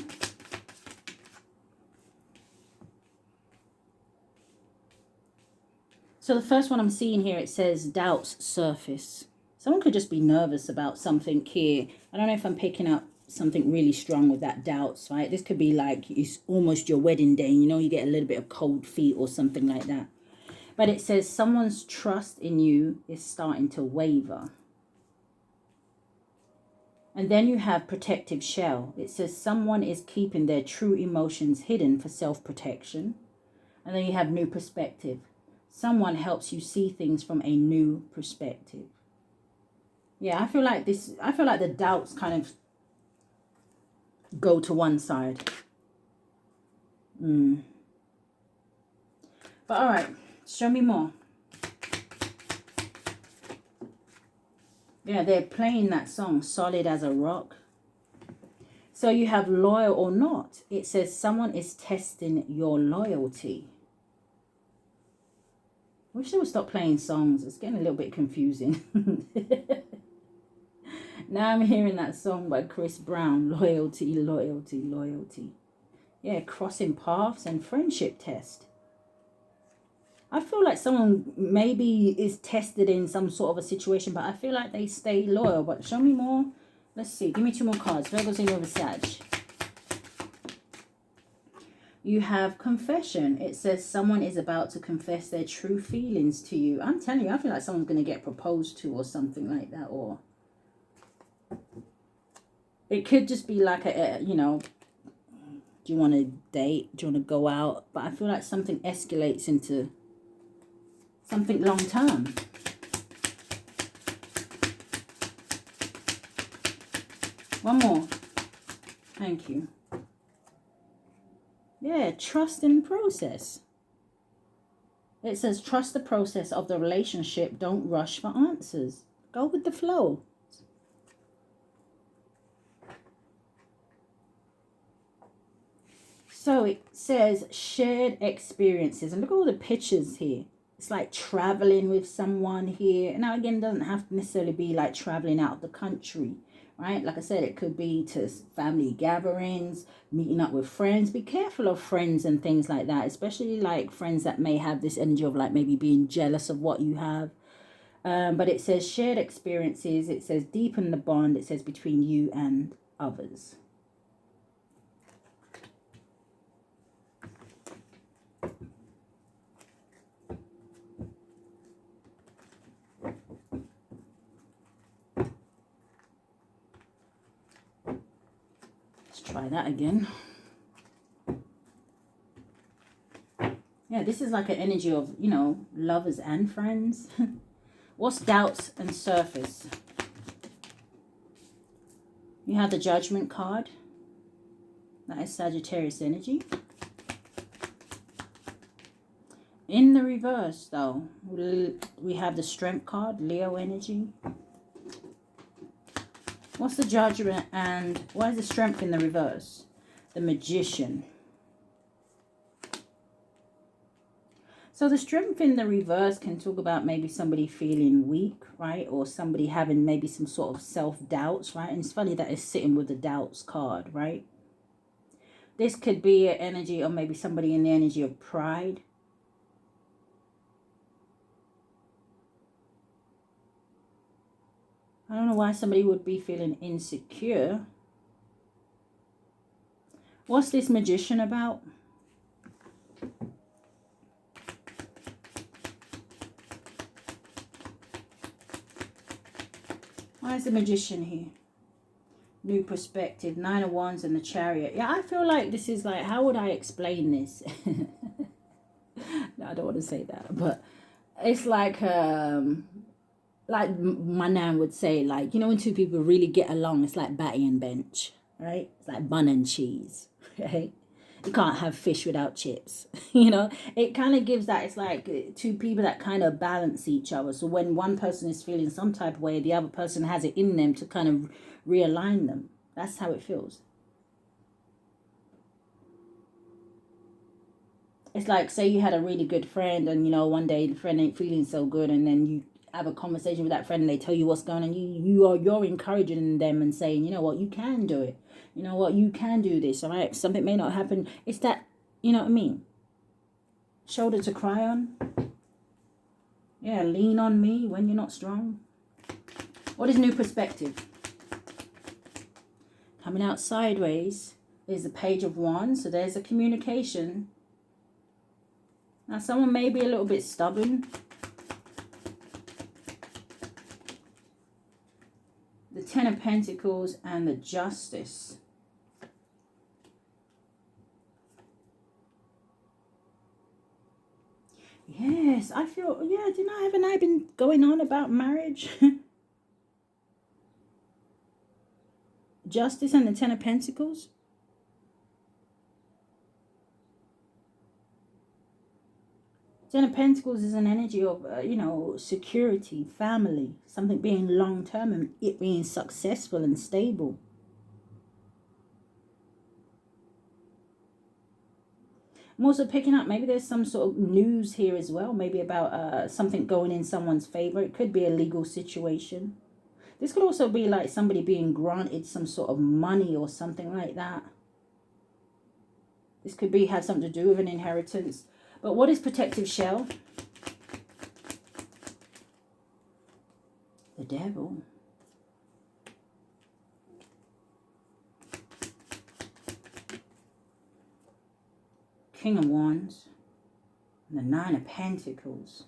So the first one I'm seeing here, it says doubts surface. Someone could just be nervous about something here. I don't know if I'm picking up something really strong with that doubts, right? This could be like it's almost your wedding day. You know, you get a little bit of cold feet or something like that. But it says someone's trust in you is starting to waver. And then you have protective shell. It says someone is keeping their true emotions hidden for self-protection. And then you have new perspective. Someone helps you see things from a new perspective. Yeah, I feel like the doubts kind of go to one side. But all right, show me more. Yeah, they're playing that song, Solid as a Rock. So you have loyal or not. It says someone is testing your loyalty. Wish they would stop playing songs. It's getting a little bit confusing. Now I'm hearing that song by Chris Brown, Loyalty, Loyalty, Loyalty. Yeah, crossing paths and friendship test. I feel like someone maybe is tested in some sort of a situation, but I feel like they stay loyal. But show me more. Let's see. Give me 2 more cards. Virgo's in over Sag. You have confession. It says someone is about to confess their true feelings to you. I'm telling you, I feel like someone's going to get proposed to or something like that. Or it could just be like you know, do you want to date? Do you want to go out? But I feel like something escalates into something long term. One more. Thank you. Yeah, trust in process. It says trust the process of the relationship. Don't rush for answers. Go with the flow. So it says shared experiences. And look at all the pictures here. It's like traveling with someone here. Now, again, it doesn't have to necessarily be like traveling out of the country, right? Like I said, it could be to family gatherings, meeting up with friends. Be careful of friends and things like that, especially like friends that may have this energy of like maybe being jealous of what you have. But it says shared experiences. It says deepen the bond. It says between you and others. Try that again. Yeah, this is like an energy of, you know, lovers and friends. What's doubts and surface? You have the Judgment card. That is Sagittarius energy. In the reverse, though, we have the Strength card, Leo energy. What's the Judgment and why is the Strength in the reverse? The Magician. So the Strength in the reverse can talk about maybe somebody feeling weak, right? Or somebody having maybe some sort of self-doubts, right? And it's funny that it's sitting with the Doubts card, right? This could be an energy or maybe somebody in the energy of pride. I don't know why somebody would be feeling insecure. What's this Magician about? Why is the Magician here? New perspective, 9 of Wands and the Chariot. Yeah, I feel like this is like, how would I explain this? No, I don't want to say that, but it's like my nan would say, like, you know, when two people really get along, it's like Batty and Bench, right? It's like bun and cheese, right? You can't have fish without chips. You know, it kind of gives that, it's like two people that kind of balance each other. So when one person is feeling some type of way, the other person has it in them to kind of realign them. That's how it feels. It's like, say you had a really good friend and, you know, one day the friend ain't feeling so good, and then you have a conversation with that friend and they tell you what's going on. You're encouraging them and saying, you know what, you can do it. You know what, you can do this, all right? Something may not happen. It's that, you know what I mean? Shoulder to cry on. Yeah, lean on me when you're not strong. What is new perspective? Coming out sideways is the Page of Wands. So there's a communication. Now, someone may be a little bit stubborn. The Ten of Pentacles and the Justice. Yes, I feel, yeah, haven't I been going on about marriage? Justice and the Ten of Pentacles. Ten of Pentacles is an energy of, you know, security, family, something being long-term and it being successful and stable. I'm also picking up, maybe there's some sort of news here as well, maybe about something going in someone's favor. It could be a legal situation. This could also be like somebody being granted some sort of money or something like that. This could be have something to do with an inheritance. But what is protective shell? The Devil. King of Wands. And the Nine of Pentacles.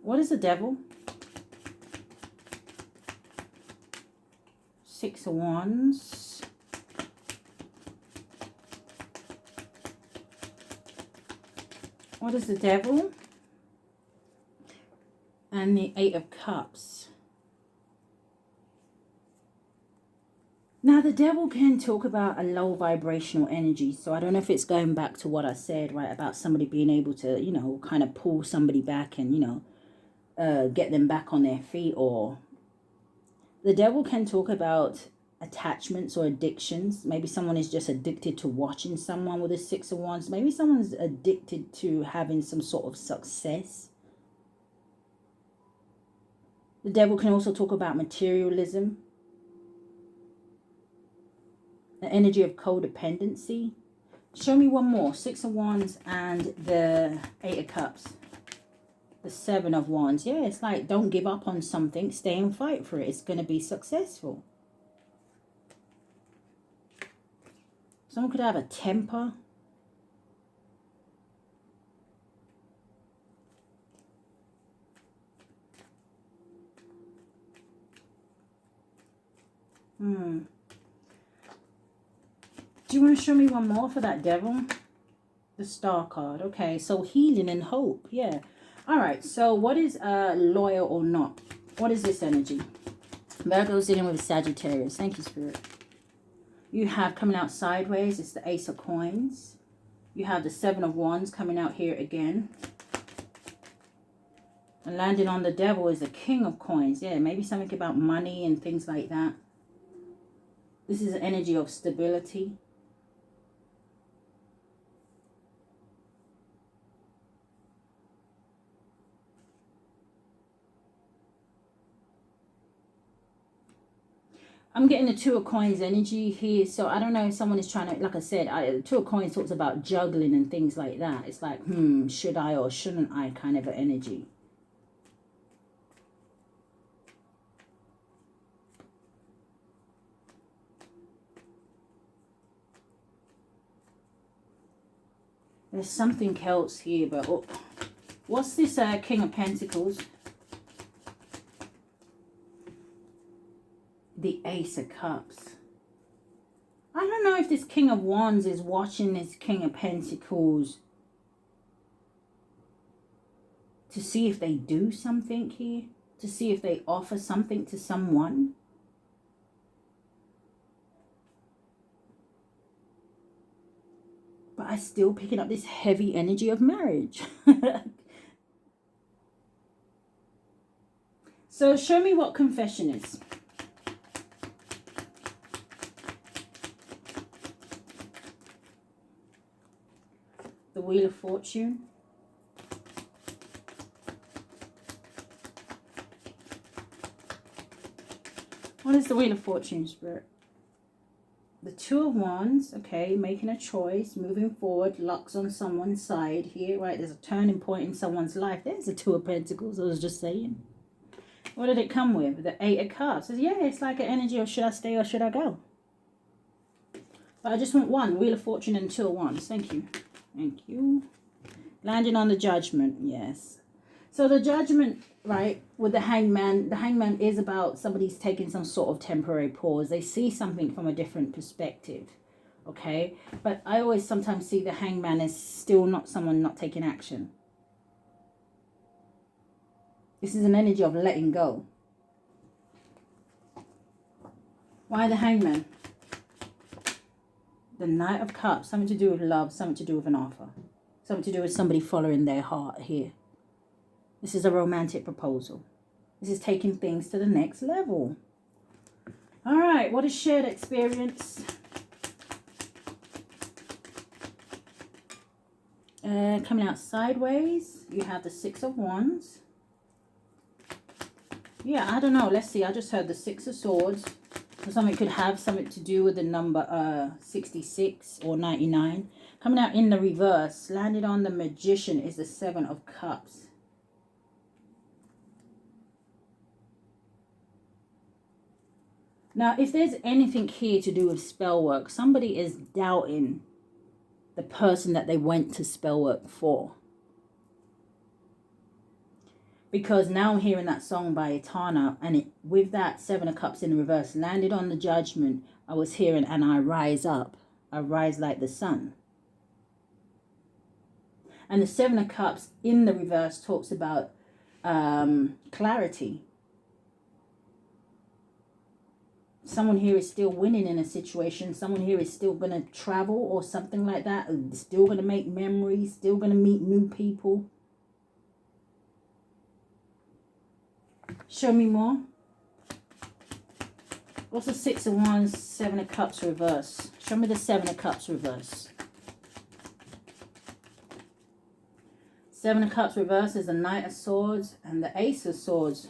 What is the Devil? Six of Wands. What is the Devil? And the Eight of Cups. Now, the Devil can talk about a low vibrational energy. So I don't know if it's going back to what I said, right, about somebody being able to, you know, kind of pull somebody back and, you know, get them back on their feet. Or the Devil can talk about attachments or addictions. Maybe someone is just addicted to watching someone with a Six of Wands. Maybe someone's addicted to having some sort of success. The Devil can also talk about materialism. The energy of codependency. Show me one more. Six of Wands and the Eight of Cups. The Seven of Wands. Yeah, it's like, don't give up on something. Stay and fight for it. It's going to be successful. Someone could have a temper. Do you want to show me one more for that Devil? The Star card. Okay, so healing and hope. Yeah. All right, so what is loyal or not? What is this energy? Virgo's dealing with Sagittarius. Thank you, Spirit. You have coming out sideways, it's the Ace of Coins. You have the Seven of Wands coming out here again. And landing on the Devil is the King of Coins. Yeah, maybe something about money and things like that. This is an energy of stability. I'm getting the Two of Coins energy here. So I don't know if someone is trying to, like I said, Two of Coins talks about juggling and things like that. It's like, should I or shouldn't I kind of an energy. There's something else here, but what's this King of Pentacles? The Ace of Cups. I don't know if this King of Wands is watching this King of Pentacles to see if they do something here. to see if they offer something to someone. But I'm still picking up this heavy energy of marriage. So show me what confession is. The Wheel of Fortune. What is the Wheel of Fortune, Spirit? The Two of Wands, okay, making a choice, moving forward, luck's on someone's side here, right? There's a turning point in someone's life. There's the Two of Pentacles, I was just saying. What did it come with? The Eight of Cups. Yeah, it's like an energy of should I stay or should I go? But I just want one. Wheel of Fortune and Two of Wands. Thank you. Thank you. Landing on the Judgment, yes. So the Judgment, right, with the Hangman is about somebody's taking some sort of temporary pause. They see something from a different perspective, okay? But I always sometimes see the Hangman as still not someone not taking action. This is an energy of letting go. Why the Hangman? The Knight of Cups, something to do with love, something to do with an offer. Something to do with somebody following their heart here. This is a romantic proposal. This is taking things to the next level. All right, what is shared experience? Coming out sideways, you have the Six of Wands. Yeah, I don't know. Let's see. I just heard the Six of Swords. Something could have something to do with the number 66 or 99. Coming out in the reverse, landed on the Magician, is the Seven of Cups. Now, if there's anything here to do with spell work, somebody is doubting the person that they went to spell work for. Because now I'm hearing that song by Etana, and with that Seven of Cups in reverse, landed on the Judgment, I was hearing, and I rise up. I rise like the sun. And the Seven of Cups in the reverse talks about clarity. Someone here is still winning in a situation. Someone here is still going to travel or something like that. Still going to make memories. Still going to meet new people. Show me more. What's the Six of Wands, Seven of Cups reverse? Show me the Seven of Cups reverse. Seven of Cups reverse is the Knight of Swords and the Ace of Swords.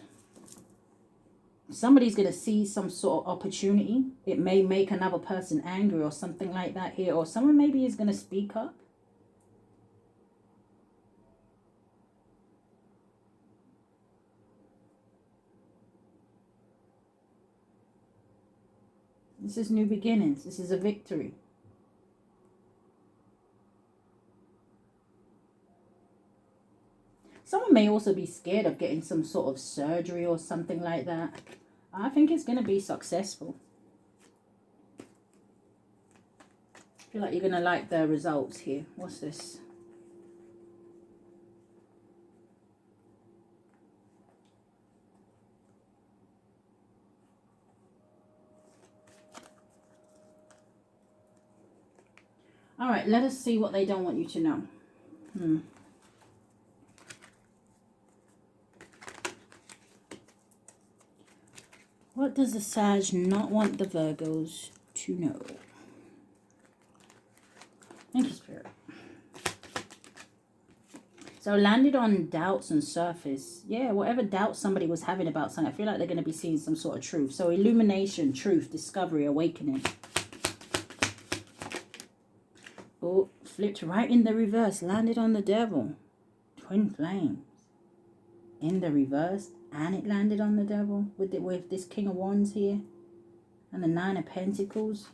Somebody's going to see some sort of opportunity. It may make another person angry or something like that here. Or someone maybe is going to speak up. This is new beginnings. This is a victory. Someone may also be scared of getting some sort of surgery or something like that. I think it's going to be successful. I feel like you're going to like the results here. What's this? All right, let us see what they don't want you to know. What does the Sag not want the Virgos to know? Thank you, Spirit. So landed on doubts and surface. Yeah, whatever doubt somebody was having about something, I feel like they're going to be seeing some sort of truth. So illumination, truth, discovery, awakening. Oh, flipped right in the reverse. Landed on the Devil. Twin flames. In the reverse. And it landed on the Devil with this King of Wands here. And the Nine of Pentacles.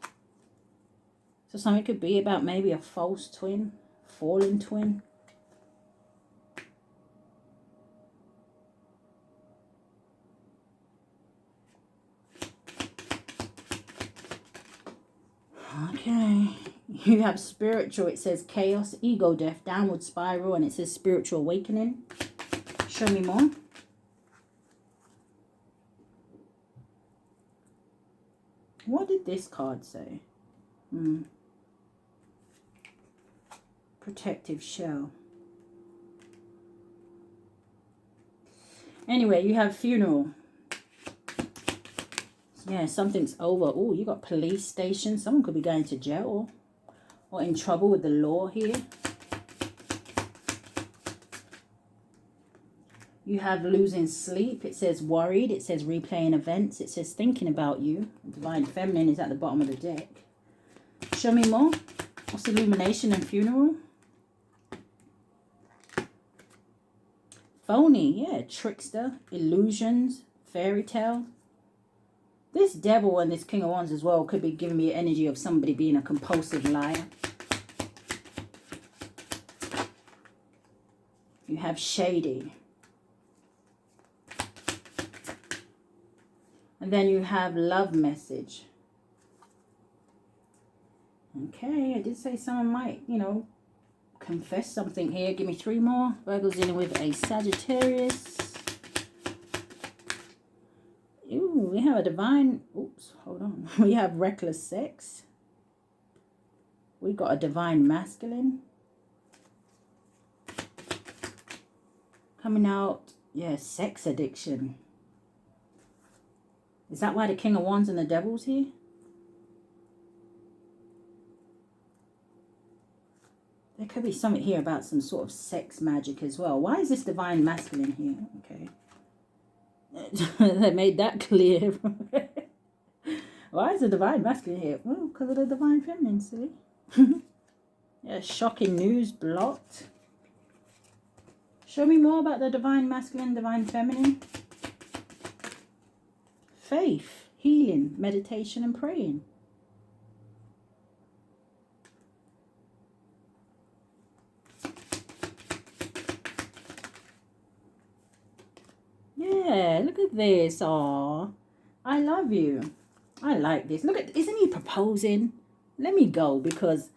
So something could be about maybe a false twin. Fallen twin. Okay. You have spiritual. It says chaos, ego, death, downward spiral. And it says spiritual awakening. Show me more. What did this card say? Protective shell. Anyway, you have funeral. Yeah, something's over. Oh, you got police station. Someone could be going to jail or in trouble with the law here. You have losing sleep. It says worried. It says replaying events. It says thinking about you. Divine Feminine is at the bottom of the deck. Show me more. What's illumination and funeral? Phony. Yeah, trickster. Illusions. Fairy tale. This devil and this King of Wands as well could be giving me energy of somebody being a compulsive liar. You have shady. And then you have love message. Okay, I did say someone might, you know, confess something here. Give me 3 more. Virgo's dealing with a Sagittarius. Ooh, we have a divine, oops, hold on. We have reckless sex. We got a divine masculine. Coming out, yeah, sex addiction. Is that why the King of Wands and the Devil's here? There could be something here about some sort of sex magic as well. Why is this divine masculine here? Okay. They made that clear. Why is the divine masculine here? Well, because of the divine feminine, silly. Yeah, shocking news blocked. Show me more about the divine masculine, divine feminine. Faith, healing, meditation and praying. Yeah, look at this. Aw, I love you. I like this. Look at, isn't he proposing? Let me go because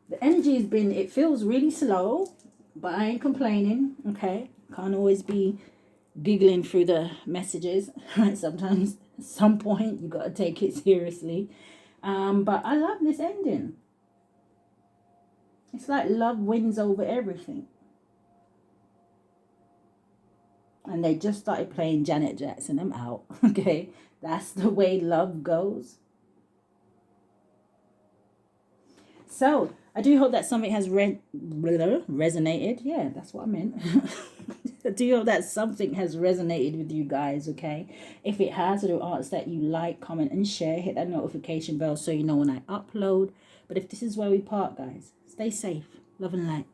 the energy has been, it feels really slow, but I ain't complaining, okay? Can't always be giggling through the messages, right? Sometimes, at some point, you got to take it seriously. But I love this ending. It's like love wins over everything. And they just started playing Janet Jackson. I'm out, okay? That's the way love goes. So, I do hope that something has resonated. Yeah, that's what I meant. I do hope that something has resonated with you guys, okay? If it has, I do ask that you like, comment, and share. Hit that notification bell so you know when I upload. But if this is where we part, guys, stay safe. Love and light.